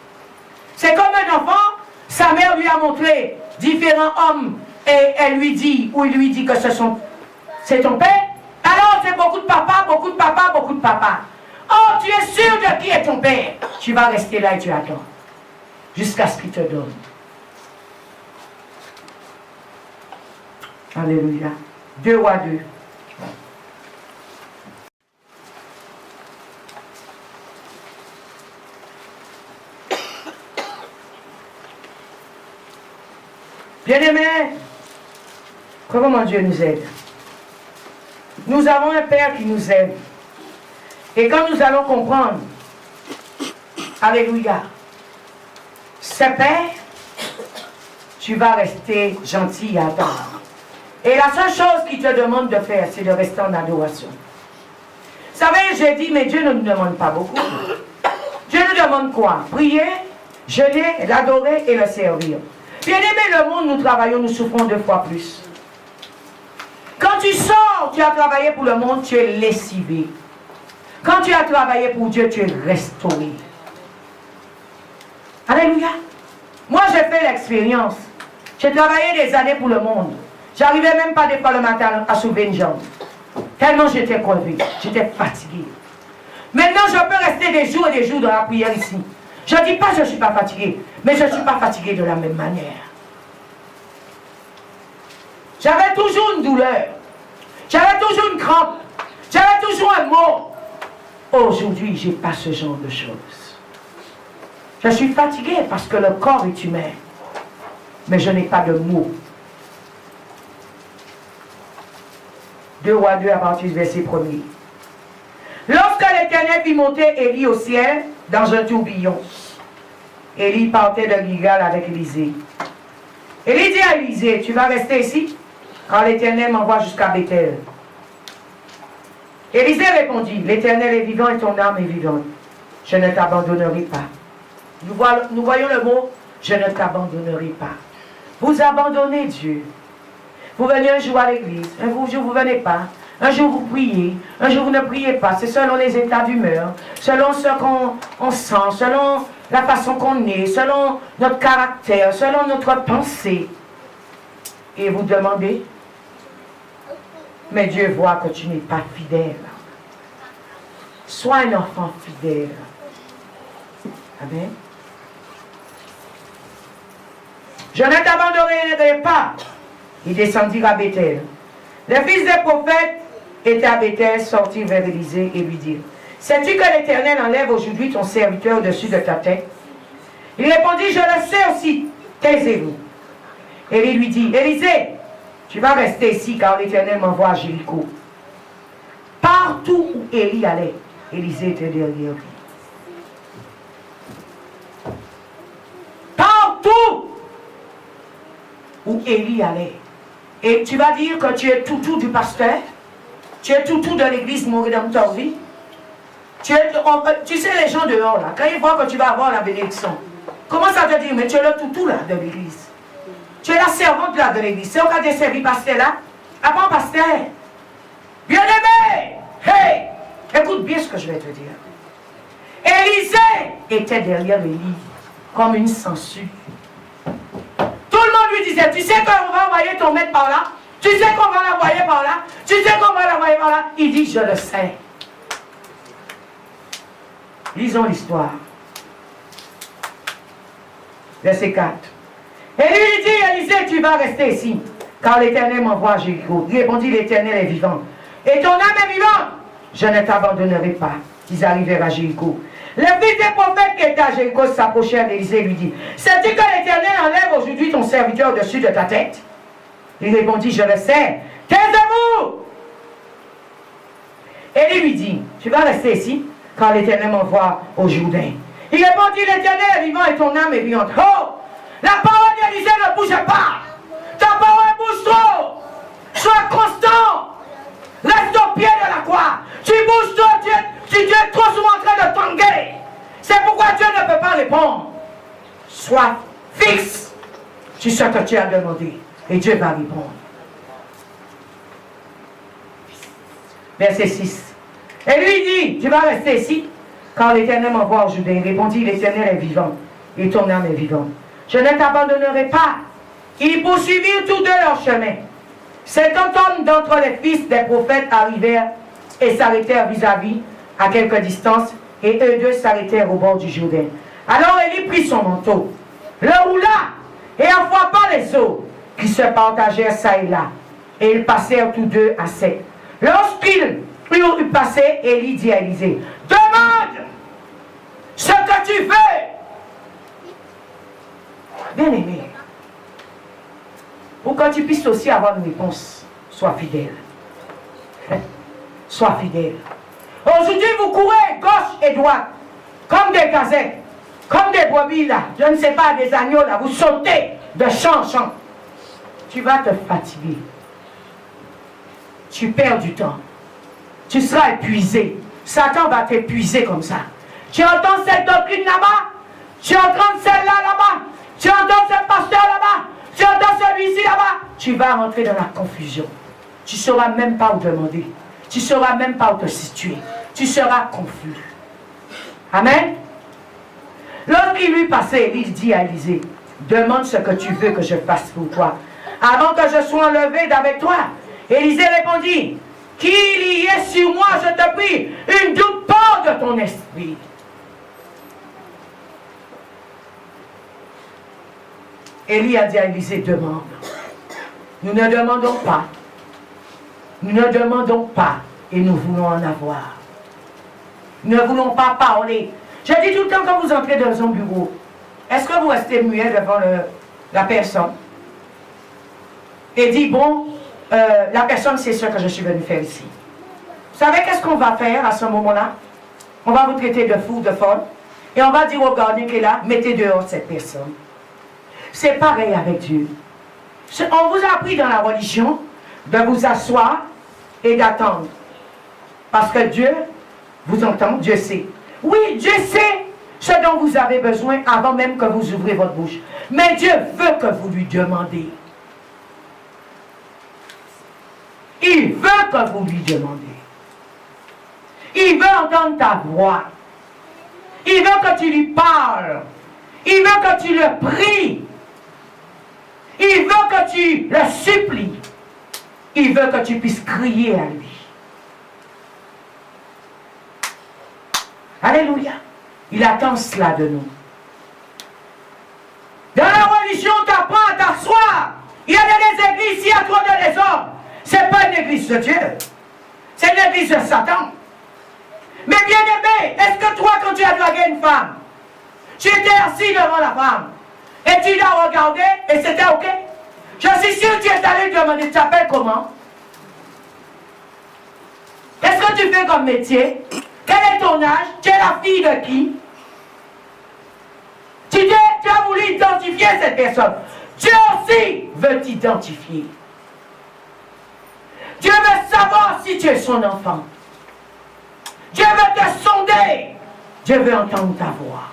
C'est comme un enfant, sa mère lui a montré différents hommes et elle lui dit, ou il lui dit que c'est ton père. Alors, c'est beaucoup de papas, beaucoup de papas, beaucoup de papas. Oh, tu es sûr de qui est ton père? Tu vas rester là et tu attends. Jusqu'à ce qu'il te donne. Alléluia. 2 Rois 2. Bien-aimés, comment Dieu nous aide. Nous avons un Père qui nous aide. Et quand nous allons comprendre, alléluia, ce Père, tu vas rester gentil et attendre. Et la seule chose qu'il te demande de faire, c'est de rester en adoration. Vous savez, j'ai dit, mais Dieu ne nous demande pas beaucoup. Dieu nous demande quoi? Prier, jeûner, l'adorer et le servir. Bien aimé, le monde, nous travaillons, nous souffrons 2 fois plus. Quand tu sors, tu as travaillé pour le monde, tu es lessivé. Quand tu as travaillé pour Dieu, tu es restauré. Alléluia. Moi, j'ai fait l'expérience. J'ai travaillé des années pour le monde. J'arrivais même pas des fois le matin à soulever une jambe. Tellement j'étais crevée, j'étais fatiguée. Maintenant, je peux rester des jours et des jours dans la prière ici. Je ne dis pas que je ne suis pas fatiguée, mais je ne suis pas fatiguée de la même manière. J'avais toujours une douleur. J'avais toujours une crampe. J'avais toujours un mot. Aujourd'hui, je n'ai pas ce genre de choses. Je suis fatiguée parce que le corps est humain. Mais je n'ai pas de mots. 2 Rois 2 à partir du verset 1er. Lorsque l'Éternel fit monter Élie au ciel dans un tourbillon, Élie partait de Gilgal avec Élisée. Élie dit à Élisée, tu vas rester ici quand l'Éternel m'envoie jusqu'à Bethel. Élisée répondit, l'Éternel est vivant et ton âme est vivante. Je ne t'abandonnerai pas. Nous voyons le mot, je ne t'abandonnerai pas. Vous abandonnez Dieu. Vous venez un jour à l'église, un jour vous ne venez pas. Un jour vous priez, un jour vous ne priez pas. C'est selon les états d'humeur, selon ce qu'on sent, selon la façon qu'on est, selon notre caractère, selon notre pensée. Et vous demandez, mais Dieu voit que tu n'es pas fidèle. Sois un enfant fidèle. Amen. Je ne t'abandonnerai pas. Il descendit à Bethel. Les fils des prophètes étaient à Bethel, sortirent vers Élisée et lui dirent, sais-tu que l'Éternel enlève aujourd'hui ton serviteur au-dessus de ta tête? Il répondit, je le sais aussi, taisez-vous. Et il lui dit, Élisée, tu vas rester ici car l'Éternel m'envoie à Jéricho. Partout où Élie allait, Élisée était derrière lui. Partout où Élie allait. Et tu vas dire que tu es toutou du pasteur, tu es toutou de l'église Mon Rédempteur vie. Tu sais les gens dehors là, quand ils voient que tu vas avoir la bénédiction, commence à te dire, mais tu es le toutou là de l'église. Tu es la servante là de l'église. C'est au cas de servir pasteur là, avant pasteur. Bien aimé, hey, écoute bien ce que je vais te dire. Élisée était derrière Élie comme une sangsue. Tout le monde lui disait, tu sais qu'on va envoyer ton maître par là? Tu sais qu'on va l'envoyer par là? Tu sais qu'on va l'envoyer par là? Il dit, je le sais. Lisons l'histoire. Verset 4. Et lui dit, Élisée, tu vas rester ici, car l'Éternel m'envoie à Jéricho. Il répondit, l'Éternel est vivant. Et ton âme est vivante. Je ne t'abandonnerai pas. Ils arrivèrent à Jéricho. Le fils des prophètes qui était à Jéricho s'approchèrent d'Élisée et lui dit, sais-tu que l'Éternel enlève aujourd'hui ton serviteur au-dessus de ta tête? Il répondit, je le sais. Taisez-vous! Élie lui dit, tu vas rester ici, car l'Éternel m'envoie au Jourdain. Il répondit, l'Éternel est vivant et ton âme est vivante. Oh! La parole d'Élisée ne bouge pas! Ta parole bouge trop! Sois constant! Reste au pied de la croix! Tu bouges trop, tu es trop souvent en train de tanguer! C'est pourquoi Dieu ne peut pas répondre. Sois fixe sur ce que tu as demandé, et Dieu va répondre. Verset 6. Et lui dit, tu vas rester ici, car l'Éternel m'envoie au Jourdain. Il répondit, l'Éternel est vivant, et ton âme est vivante. Je ne t'abandonnerai pas. Ils poursuivirent tous deux leur chemin. 50 hommes d'entre les fils des prophètes arrivèrent et s'arrêtèrent vis-à-vis, à quelque distance, et eux deux s'arrêtèrent au bord du Jourdain. Alors Élie prit son manteau, le roula, et en frappant les eaux, qui se partagèrent çà et là, et ils passèrent tous deux à sec. Lorsqu'ils eurent passé, Élie dit à Élisée, demande ce que tu veux. Bien-aimé, pour que tu puisses aussi avoir une réponse, sois fidèle. Sois fidèle. Aujourd'hui, vous courez gauche et droite, comme des gazettes, comme des brebis là, je ne sais pas, des agneaux là, vous sautez de champ en champ. Tu vas te fatiguer. Tu perds du temps. Tu seras épuisé. Satan va t'épuiser comme ça. Tu entends cette doctrine là-bas, tu entends celle-là là-bas, tu entends ce pasteur là-bas, tu entends celui-ci là-bas. Tu vas rentrer dans la confusion. Tu ne sauras même pas où demander. Tu ne sauras même pas où te situer. Tu seras confus. Amen. Lorsqu'il lui passait, il dit à Élisée, demande ce que tu veux que je fasse pour toi, avant que je sois enlevé d'avec toi. Élisée répondit, qu'il y ait sur moi, je te prie, une doute part de ton esprit. Élie a dit à Élisée, demande. Nous ne demandons pas. Nous ne demandons pas et nous voulons en avoir. Nous ne voulons pas parler. Je dis tout le temps quand vous entrez dans un bureau, est-ce que vous restez muet devant la personne et dit, bon, la personne sait ce que je suis venu faire ici. Vous savez qu'est-ce qu'on va faire à ce moment-là? On va vous traiter de fou, de folle, et on va dire au gardien qui est là, mettez dehors cette personne. C'est pareil avec Dieu. On vous a appris dans la religion de vous asseoir et d'attendre. Parce que Dieu vous entend, Dieu sait. Oui, Dieu sait ce dont vous avez besoin avant même que vous ouvrez votre bouche. Mais Dieu veut que vous lui demandiez. Il veut que vous lui demandiez. Il veut entendre ta voix. Il veut que tu lui parles. Il veut que tu le pries. Il veut que tu le supplies. Il veut que tu puisses crier à lui. Alléluia. Il attend cela de nous. Dans la religion, tu apprends à t'asseoir. Il y a des églises, il y a trop de désordre. Ce n'est pas une église de Dieu. C'est une église de Satan. Mais bien aimé, est-ce que toi, quand tu as dragué une femme, tu étais assis devant la femme et tu l'as regardée et c'était OK? Je suis sûr que tu es allé lui demander, tu t'appelles comment? Qu'est-ce que tu fais comme métier? Quel est ton âge? Tu es la fille de qui? Tu as voulu identifier cette personne. Dieu aussi veut t'identifier. Dieu veut savoir si tu es son enfant. Dieu veut te sonder. Dieu veut entendre ta voix.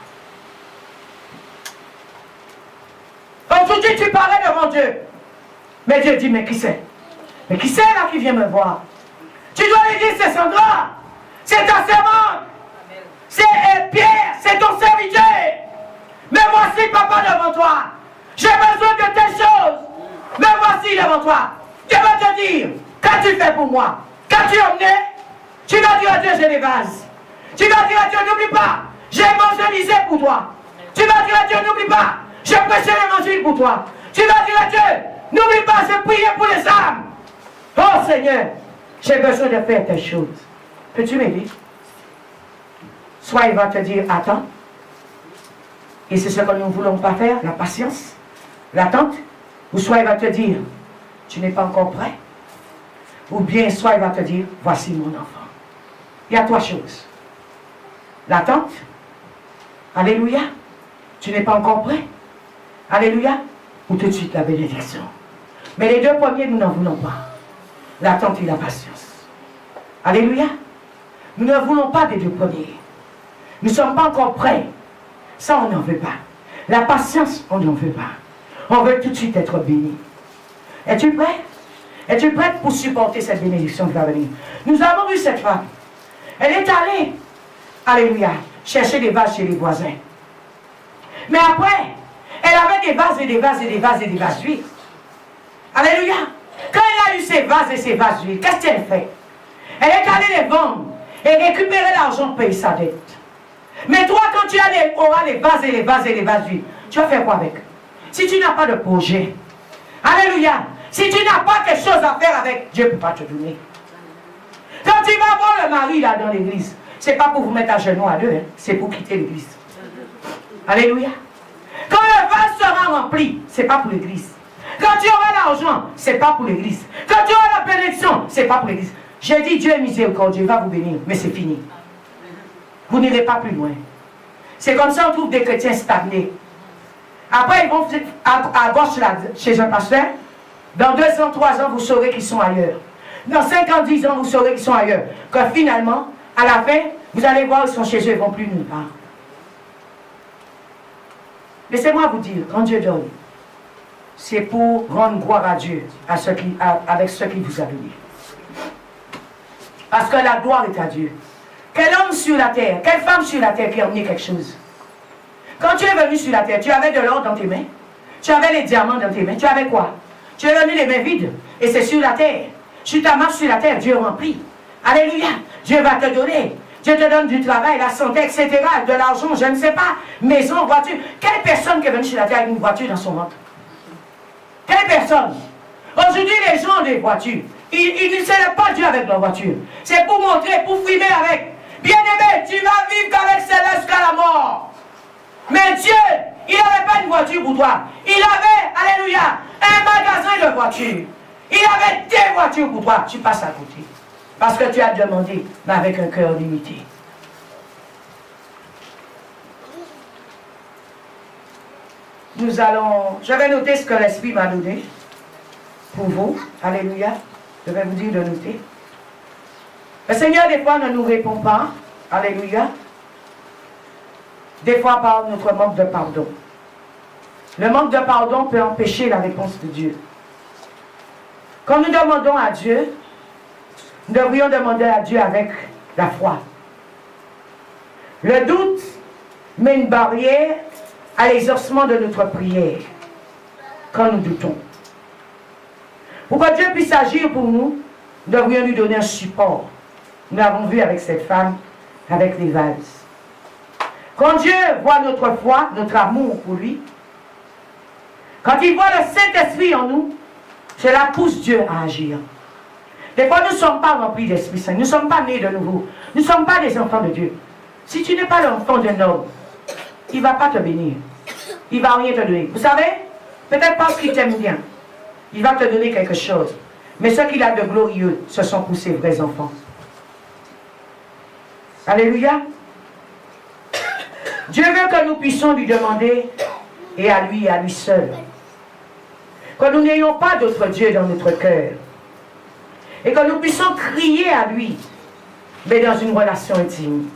Aujourd'hui, tu parlais devant Dieu. Mais Dieu dit, mais qui c'est? Mais qui c'est là qui vient me voir? Tu dois lui dire, c'est Sandra. C'est ta servante. C'est Pierre. C'est ton serviteur. Mais voici papa devant toi. J'ai besoin de telles choses. Mais voici devant toi. Dieu va te dire, qu'as-tu fait pour moi? Qu'as-tu emmené? Tu vas dire à Dieu, j'ai les vases. Tu vas dire à Dieu, n'oublie pas, j'ai évangélisé pour toi. Tu vas dire à Dieu, n'oublie pas, j'ai prêché l'évangile pour toi. Tu vas dire à Dieu, n'oublie pas, j'ai prié pour les âmes. Oh Seigneur, j'ai besoin de faire telle chose. Peux-tu m'aider? Soit il va te dire attends. Et c'est ce que nous ne voulons pas faire, la patience, l'attente. Ou soit il va te dire tu n'es pas encore prêt. Ou bien soit il va te dire voici mon enfant. Il y a trois choses. L'attente. Alléluia. Tu n'es pas encore prêt. Alléluia. Ou tout de suite la bénédiction. Mais les deux premiers, nous n'en voulons pas. L'attente et la patience. Alléluia. Nous ne voulons pas des deux premiers. Nous ne sommes pas encore prêts. Ça, on n'en veut pas. La patience, on n'en veut pas. On veut tout de suite être béni. Es-tu prêt? Es-tu prête pour supporter cette bénédiction qui va venir? Nous avons vu cette femme. Elle est allée, alléluia, chercher des vases chez les voisins. Mais après, elle avait des vases et des vases et des vases et des vases d'huile. Alléluia. Quand elle a eu ces vases et ces vases d'huile, qu'est-ce qu'elle fait? Elle est allée les vendre et récupérer l'argent pour payer sa dette. Mais toi, quand tu auras les vases et les vases et les vases d'huile, tu vas faire quoi avec? Si tu n'as pas de projet, alléluia, si tu n'as pas quelque chose à faire avec, Dieu ne peut pas te donner. Quand tu vas voir le mari là dans l'église, c'est pas pour vous mettre à genoux à deux, hein, c'est pour quitter l'église. Alléluia. Quand le vase sera rempli, c'est pas pour l'église. Quand tu auras l'argent, c'est pas pour l'église. Quand tu auras la bénédiction, c'est pas pour l'église. J'ai dit Dieu est miséricordieux, il va vous bénir, mais c'est fini. Vous n'irez pas plus loin. C'est comme ça on trouve des chrétiens stagnés. Après, ils vont à gauche là, chez un pasteur. Dans 2 ans, 3 ans, vous saurez qu'ils sont ailleurs. Dans 5 ans, 10 ans, vous saurez qu'ils sont ailleurs. Que finalement, à la fin, vous allez voir, ils sont chez eux, ils ne vont plus nulle part. Laissez-moi vous dire, quand Dieu donne, c'est pour rendre gloire à Dieu avec ce qu'il vous a donné. Parce que la gloire est à Dieu. Quel homme sur la terre, quelle femme sur la terre qui a emmené quelque chose? Quand tu es venu sur la terre, tu avais de l'or dans tes mains. Tu avais les diamants dans tes mains. Tu avais quoi? Tu es venu les mains vides. Et c'est sur la terre. Tu t'amarres sur la terre, Dieu remplit. Alléluia. Dieu va te donner. Dieu te donne du travail, la santé, etc. De l'argent, je ne sais pas. Maison, voiture. Quelle personne qui est venue sur la terre avec une voiture dans son ventre? Quelle personne? Aujourd'hui, les gens ont des voitures. Ils ne célèbrent pas Dieu avec leur voiture. C'est pour montrer, pour filmer avec. Bien-aimé, tu vas vivre qu'avec celle-là jusqu'à la mort. Mais Dieu, il n'avait pas une voiture pour toi. Il avait, alléluia, un magasin de voitures. Il avait des voitures pour toi. Tu passes à côté. Parce que tu as demandé, mais avec un cœur limité. Nous allons, je vais noter ce que l'Esprit m'a donné. Pour vous, alléluia. Je vais vous dire de noter. Le Seigneur, des fois, ne nous répond pas. Alléluia. Des fois, par notre manque de pardon. Le manque de pardon peut empêcher la réponse de Dieu. Quand nous demandons à Dieu, nous devrions demander à Dieu avec la foi. Le doute met une barrière à l'exaucement de notre prière quand nous doutons. Pour que Dieu puisse agir pour nous, nous devrions lui donner un support. Nous l'avons vu avec cette femme, avec les vases. Quand Dieu voit notre foi, notre amour pour lui, quand il voit le Saint-Esprit en nous, cela pousse Dieu à agir. Des fois, nous ne sommes pas remplis d'Esprit Saint. Nous ne sommes pas nés de nouveau. Nous ne sommes pas des enfants de Dieu. Si tu n'es pas l'enfant d'un homme, il ne va pas te bénir. Il ne va rien te donner. Vous savez, peut-être parce qu'il t'aime bien, il va te donner quelque chose. Mais ce qu'il a de glorieux, ce sont pour ses vrais enfants. Alléluia. Dieu veut que nous puissions lui demander, et à lui seul. Que nous n'ayons pas d'autre Dieu dans notre cœur. Et que nous puissions crier à lui, mais dans une relation intime.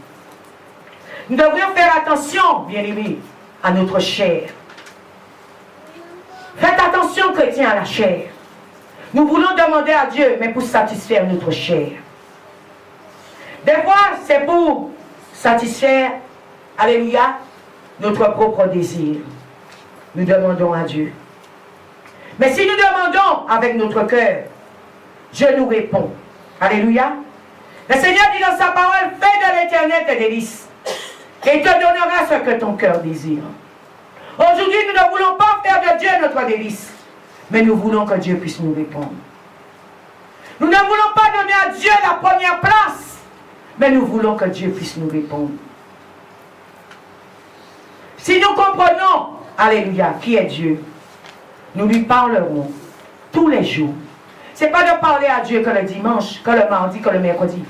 Nous devrions faire attention, bien-aimés, à notre chair. Faites attention, chrétiens, à la chair. Nous voulons demander à Dieu, mais pour satisfaire notre chair. Des fois, c'est pour satisfaire, alléluia, notre propre désir. Nous demandons à Dieu. Mais si nous demandons avec notre cœur, Dieu nous répond. Alléluia. Le Seigneur dit dans sa parole, fais de l'Éternel tes délices et il te donnera ce que ton cœur désire. Aujourd'hui, nous ne voulons pas faire de Dieu notre délice, mais nous voulons que Dieu puisse nous répondre. Nous ne voulons pas donner à Dieu la première place, mais nous voulons que Dieu puisse nous répondre. Alléluia, qui est Dieu. Nous lui parlerons tous les jours. Ce n'est pas de parler à Dieu que le dimanche, que le mardi, que le mercredi.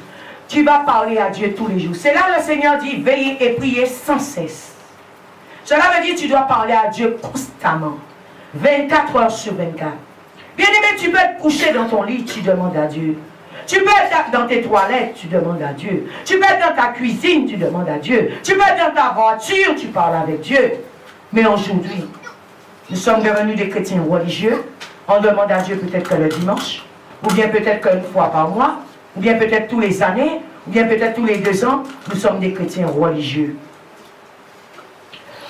Tu vas parler à Dieu tous les jours. C'est là que le Seigneur dit, veillez et priez sans cesse. Cela veut dire que tu dois parler à Dieu constamment. 24 heures sur 24. Bien aimé, tu peux te coucher dans ton lit, tu demandes à Dieu. Tu peux être dans tes toilettes, tu demandes à Dieu. Tu peux être dans ta cuisine, tu demandes à Dieu. Tu peux être dans ta voiture, tu parles avec Dieu. Mais aujourd'hui, nous sommes devenus des chrétiens religieux. On demande à Dieu peut-être que le dimanche, ou bien peut-être qu'une fois par mois, ou bien peut-être tous les années, ou bien peut-être tous les 2 ans, nous sommes des chrétiens religieux.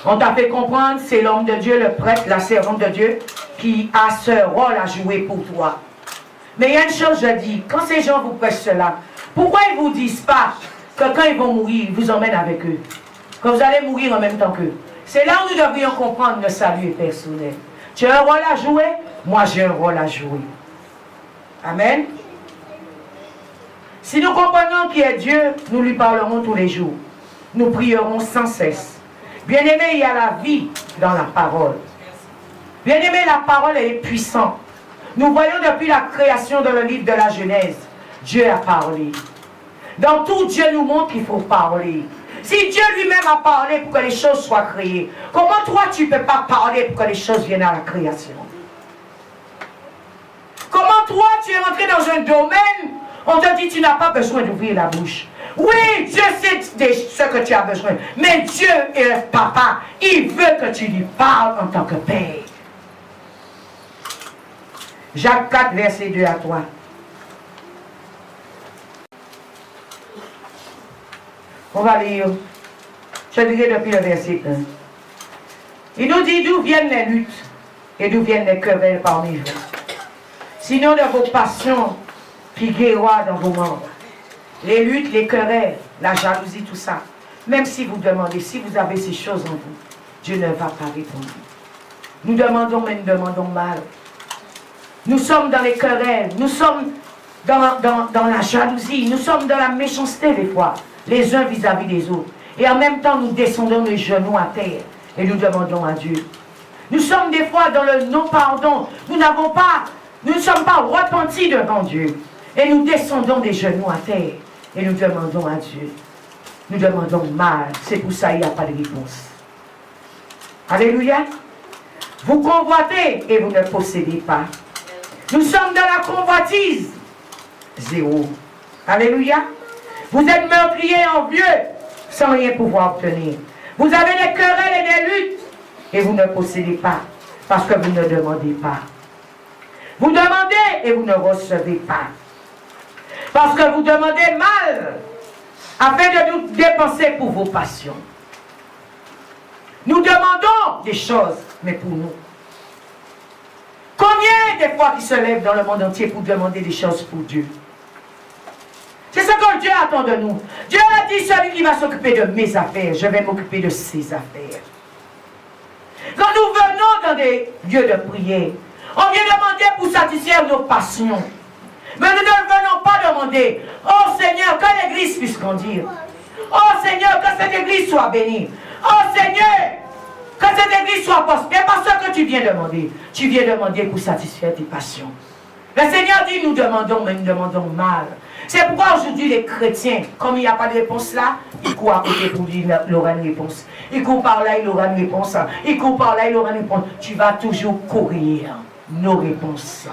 On t'a fait comprendre, c'est l'homme de Dieu, le prêtre, la servante de Dieu, qui a ce rôle à jouer pour toi. Mais il y a une chose, je dis, quand ces gens vous prêchent cela, pourquoi ils ne vous disent pas que quand ils vont mourir, ils vous emmènent avec eux? Que vous allez mourir en même temps qu'eux. C'est là où nous devrions comprendre le salut est personnel. Tu as un rôle à jouer, moi j'ai un rôle à jouer. Amen. Si nous comprenons qui est Dieu, nous lui parlerons tous les jours. Nous prierons sans cesse. Bien-aimé, il y a la vie dans la parole. Bien-aimé, la parole est puissante. Nous voyons depuis la création dans le livre de la Genèse, Dieu a parlé. Dans tout, Dieu nous montre qu'il faut parler. Si Dieu lui-même a parlé pour que les choses soient créées, comment toi tu ne peux pas parler pour que les choses viennent à la création? Comment toi tu es rentré dans un domaine, on te dit tu n'as pas besoin d'ouvrir la bouche. Oui, Dieu sait ce que tu as besoin, mais Dieu est le papa, il veut que tu lui parles en tant que père. Jacques 4, verset 2 à 3. On va lire. Je dirai depuis le verset 1. Il nous dit d'où viennent les luttes et d'où viennent les querelles parmi vous. Sinon de vos passions qui guerroient dans vos membres. Les luttes, les querelles, la jalousie, tout ça. Même si vous demandez, si vous avez ces choses en vous, Dieu ne va pas répondre. Nous demandons, mais nous demandons mal. Nous sommes dans les querelles, nous sommes dans la jalousie, nous sommes dans la méchanceté des fois, les uns vis-à-vis des autres. Et en même temps, nous descendons les genoux à terre et nous demandons à Dieu. Nous sommes des fois dans le non-pardon. Nous ne sommes pas repentis devant Dieu. Et nous descendons des genoux à terre et nous demandons à Dieu. Nous demandons mal. C'est pour ça qu'il n'y a pas de réponse. Alléluia. Vous convoitez et vous ne possédez pas. Nous sommes dans la convoitise. 0. Alléluia. Vous êtes meurtriers envieux sans rien pouvoir obtenir. Vous avez des querelles et des luttes et vous ne possédez pas parce que vous ne demandez pas. Vous demandez et vous ne recevez pas. Parce que vous demandez mal afin de nous dépenser pour vos passions. Nous demandons des choses, mais pour nous. Combien des fois qui se lèvent dans le monde entier pour demander des choses pour Dieu? C'est ce que Dieu attend de nous. Dieu a dit, celui qui va s'occuper de mes affaires, je vais m'occuper de ses affaires. Quand nous venons dans des lieux de prière, on vient demander pour satisfaire nos passions. Mais nous ne venons pas demander, oh Seigneur, que l'église puisse grandir. Oh Seigneur, que cette église soit bénie. Oh Seigneur, que cette église soit prospère. Parce que tu viens demander. Tu viens demander pour satisfaire tes passions. Le Seigneur dit, nous demandons, mais nous demandons mal. C'est pourquoi aujourd'hui les chrétiens, comme il n'y a pas de réponse là, ils courent à côté pour dire il aura une réponse. Ils courent par là, il aura une réponse. Ils courent par là, il aura une réponse. Tu vas toujours courir nos réponses.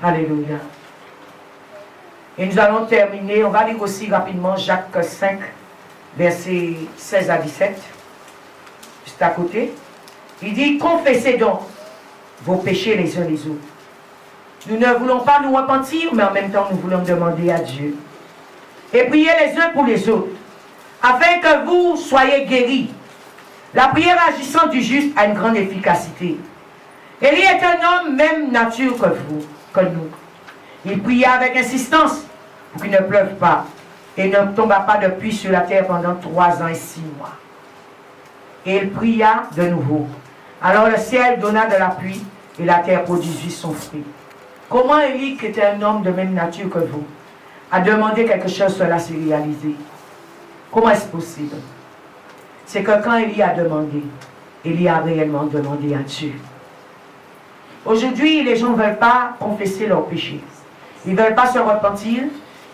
Alléluia. Et nous allons terminer, on va lire aussi rapidement Jacques 5, versets 16 à 17. Juste à côté. Il dit, confessez donc vos péchés les uns les autres. Nous ne voulons pas nous repentir, mais en même temps nous voulons demander à Dieu. Et prier les uns pour les autres, afin que vous soyez guéris. La prière agissante du juste a une grande efficacité. Élie est un homme même nature que vous, que nous. Il pria avec insistance pour qu'il ne pleuve pas et ne tomba pas de pluie sur la terre pendant 3 ans et 6 mois. Et il pria de nouveau. Alors le ciel donna de la pluie et la terre produisit son fruit. Comment Élie, qui était un homme de même nature que vous, a demandé quelque chose, cela s'est réalisé? Comment est-ce possible? c'est que quand Élie a demandé, Élie a réellement demandé à Dieu. Aujourd'hui, les gens ne veulent pas confesser leurs péchés. Ils ne veulent pas se repentir.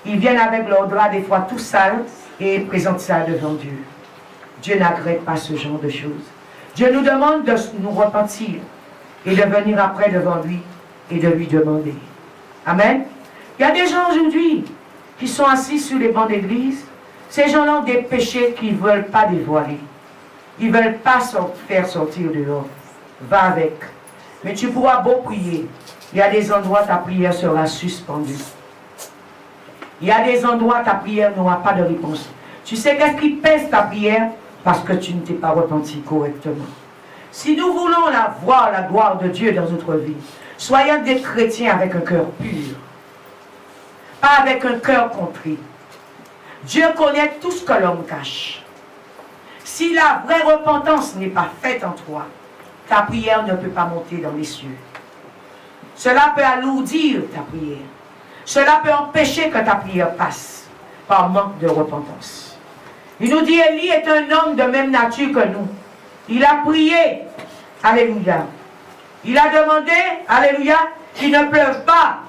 Ils viennent avec leur drap des fois tout sale et présentent ça devant Dieu. Dieu n'agrée pas ce genre de choses. Dieu nous demande de nous repentir et de venir après devant lui et de lui demander. Amen. Il y a des gens aujourd'hui qui sont assis sur les bancs d'église. Ces gens-là ont des péchés qu'ils ne veulent pas dévoiler. Ils ne veulent pas faire sortir dehors. Va avec. Mais tu pourras beau prier. Il y a des endroits où ta prière sera suspendue. Il y a des endroits où ta prière n'aura pas de réponse. Tu sais qu'est-ce qui pèse ta prière? Parce que tu ne t'es pas repenti correctement. Si nous voulons voir la gloire de Dieu dans notre vie, soyons des chrétiens avec un cœur pur. Pas avec un cœur contrit. Dieu connaît tout ce que l'homme cache. Si la vraie repentance n'est pas faite en toi, ta prière ne peut pas monter dans les cieux. Cela peut alourdir ta prière. Cela peut empêcher que ta prière passe par manque de repentance. Il nous dit, Élie est un homme de même nature que nous. Il a prié, alléluia. Il a demandé, alléluia, qu'il ne pleuve pas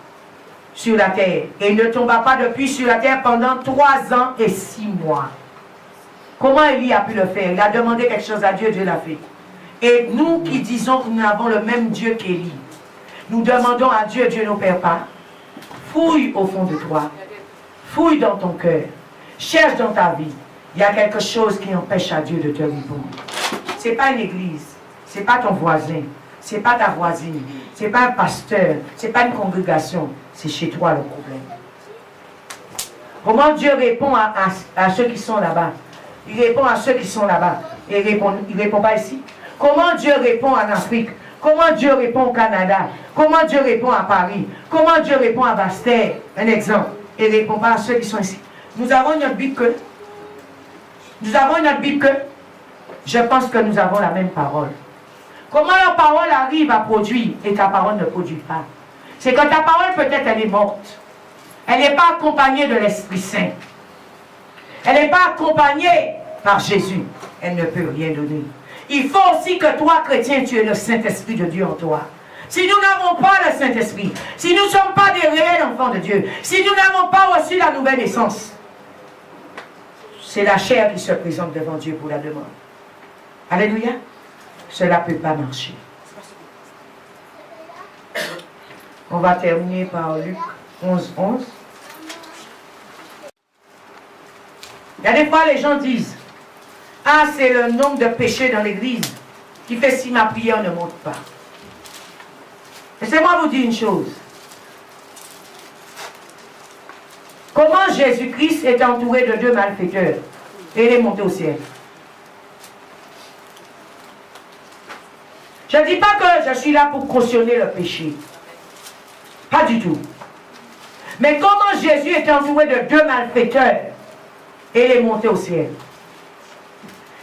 sur la terre. Et il ne tomba pas de pluie sur la terre pendant 3 ans et 6 mois. Comment Élie a pu le faire? Il a demandé quelque chose à Dieu, Dieu l'a fait. Et nous qui disons que nous avons le même Dieu qu'Élie, nous demandons à Dieu, Dieu ne perd pas. Fouille au fond de toi. Fouille dans ton cœur. Cherche dans ta vie. Il y a quelque chose qui empêche à Dieu de te répondre. Ce n'est pas une église. Ce n'est pas ton voisin. Ce n'est pas ta voisine. Ce n'est pas un pasteur. Ce n'est pas une congrégation. C'est chez toi le problème. Comment Dieu répond à ceux qui sont là-bas? Il répond à ceux qui sont là-bas. Il ne répond pas ici. Comment Dieu répond en Afrique? Comment Dieu répond au Canada? Comment Dieu répond à Paris? Comment Dieu répond à Bastère? Un exemple. Il ne répond pas à ceux qui sont ici. Nous avons notre Bible que. Nous avons notre Bible que. Je pense que nous avons la même parole. Comment la parole arrive à produire et ta parole ne produit pas? C'est que ta parole peut-être elle est morte. Elle n'est pas accompagnée de l'Esprit Saint. Elle n'est pas accompagnée par Jésus. Elle ne peut rien donner. Il faut aussi que toi, chrétien, tu aies le Saint-Esprit de Dieu en toi. Si nous n'avons pas le Saint-Esprit, si nous ne sommes pas des réels enfants de Dieu, si nous n'avons pas reçu la nouvelle naissance, c'est la chair qui se présente devant Dieu pour la demande. Alléluia. Cela ne peut pas marcher. On va terminer par Luc 11, 11. Il y a des fois, les gens disent, ah, c'est le nombre de péchés dans l'église qui fait si ma prière ne monte pas. Laissez-moi vous dire une chose. Comment Jésus-Christ est entouré de 2 malfaiteurs et il est monté au ciel? Je ne dis pas que je suis là pour cautionner le péché. Pas du tout. Mais comment Jésus est entouré de 2 malfaiteurs et il est monté au ciel?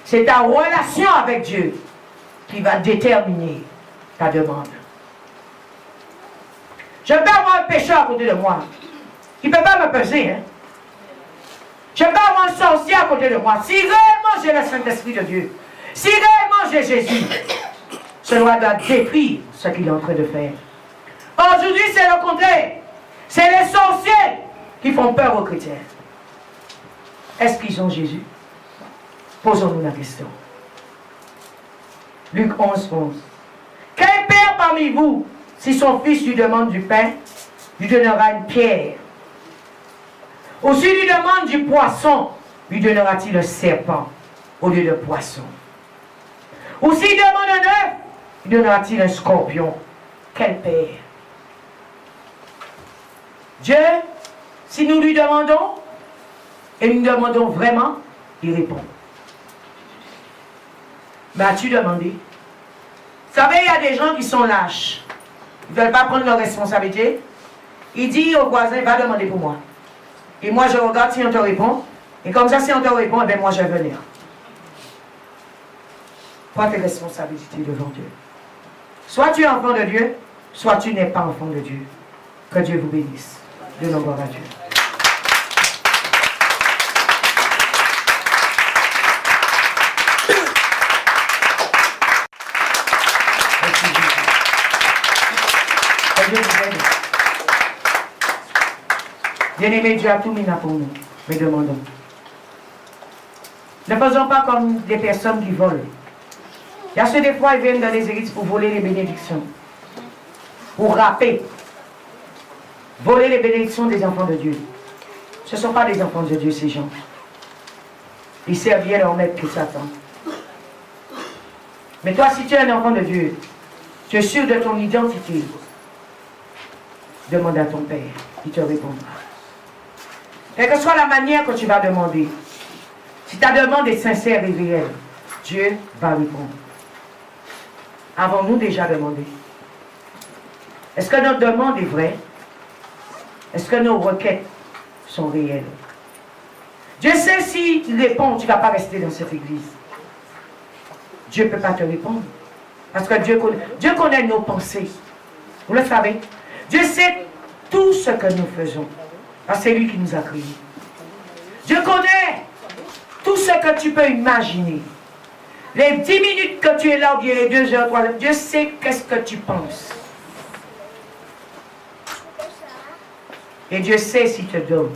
C'est ta relation avec Dieu qui va déterminer ta demande. Je peux avoir un pécheur à côté de moi. Il ne peut pas me peser. Hein? Je peux avoir un sorcier à côté de moi. Si réellement j'ai le Saint-Esprit de Dieu, si réellement j'ai Jésus, cela doit détruire ce qu'il est en train de faire. Aujourd'hui, c'est le contraire. C'est les sorciers qui font peur aux chrétiens. Est-ce qu'ils ont Jésus? Posons-nous la question. Luc 11, 11. Quel père parmi vous, si son fils lui demande du pain, lui donnera une pierre? Ou s'il lui demande du poisson, lui donnera-t-il un serpent au lieu de poisson? Ou s'il demande un œuf, lui donnera-t-il un scorpion? Quel père? Dieu, si nous lui demandons, et nous demandons vraiment, il répond. Mais as-tu demandé? Vous savez, il y a des gens qui sont lâches. Ils ne veulent pas prendre leurs responsabilités. Il dit au voisin, va demander pour moi. Et moi, je regarde si on te répond. Et comme ça, si on te répond, eh bien, moi, je vais venir. Prends tes responsabilités devant Dieu. Soit tu es enfant de Dieu, soit tu n'es pas enfant de Dieu. Que Dieu vous bénisse. De nos gloires à Dieu. Amen. Bien-aimé, Dieu a tout mis là pour nous. Mais demandons. Ne faisons pas comme des personnes qui volent. Il y a ceux des fois, ils viennent dans les églises pour voler les bénédictions. Pour rapper. Voler les bénédictions des enfants de Dieu. Ce ne sont pas des enfants de Dieu, ces gens. Ils servent bien leur maître que Satan. Mais toi, si tu es un enfant de Dieu, tu es sûr de ton identité. Demande à ton Père, il te répondra. Quelle que soit la manière que tu vas demander, si ta demande est sincère et réelle, Dieu va répondre. Avons-nous déjà demandé? Est-ce que notre demande est vraie? Est-ce que nos requêtes sont réelles? Dieu sait s'il répond, tu ne vas pas rester dans cette église. Dieu ne peut pas te répondre. Parce que Dieu connaît nos pensées. Vous le savez. Dieu sait tout ce que nous faisons. Parce que c'est lui qui nous a créés. Dieu connaît tout ce que tu peux imaginer. Les 10 minutes que tu es là, ou bien les 2 heures, 3 heures, Dieu sait qu'est-ce que tu penses. Et Dieu sait s'il te donne.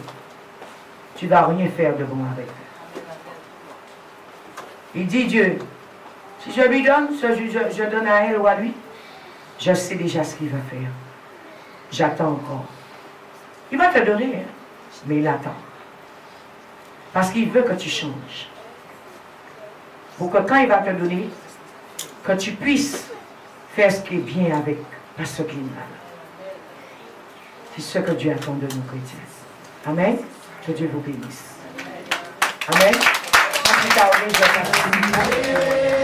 Tu ne vas rien faire de bon avec. Il dit Dieu, si je lui donne, je donne à elle ou à lui, je sais déjà ce qu'il va faire. J'attends encore. Il va te donner, hein, mais il attend. Parce qu'il veut que tu changes. Pour que quand il va te donner, que tu puisses faire ce qui est bien avec, pas ce qui est mal. C'est ce que Dieu attend de nous chrétiens. Amen. Que Dieu vous bénisse. Amen. Amen.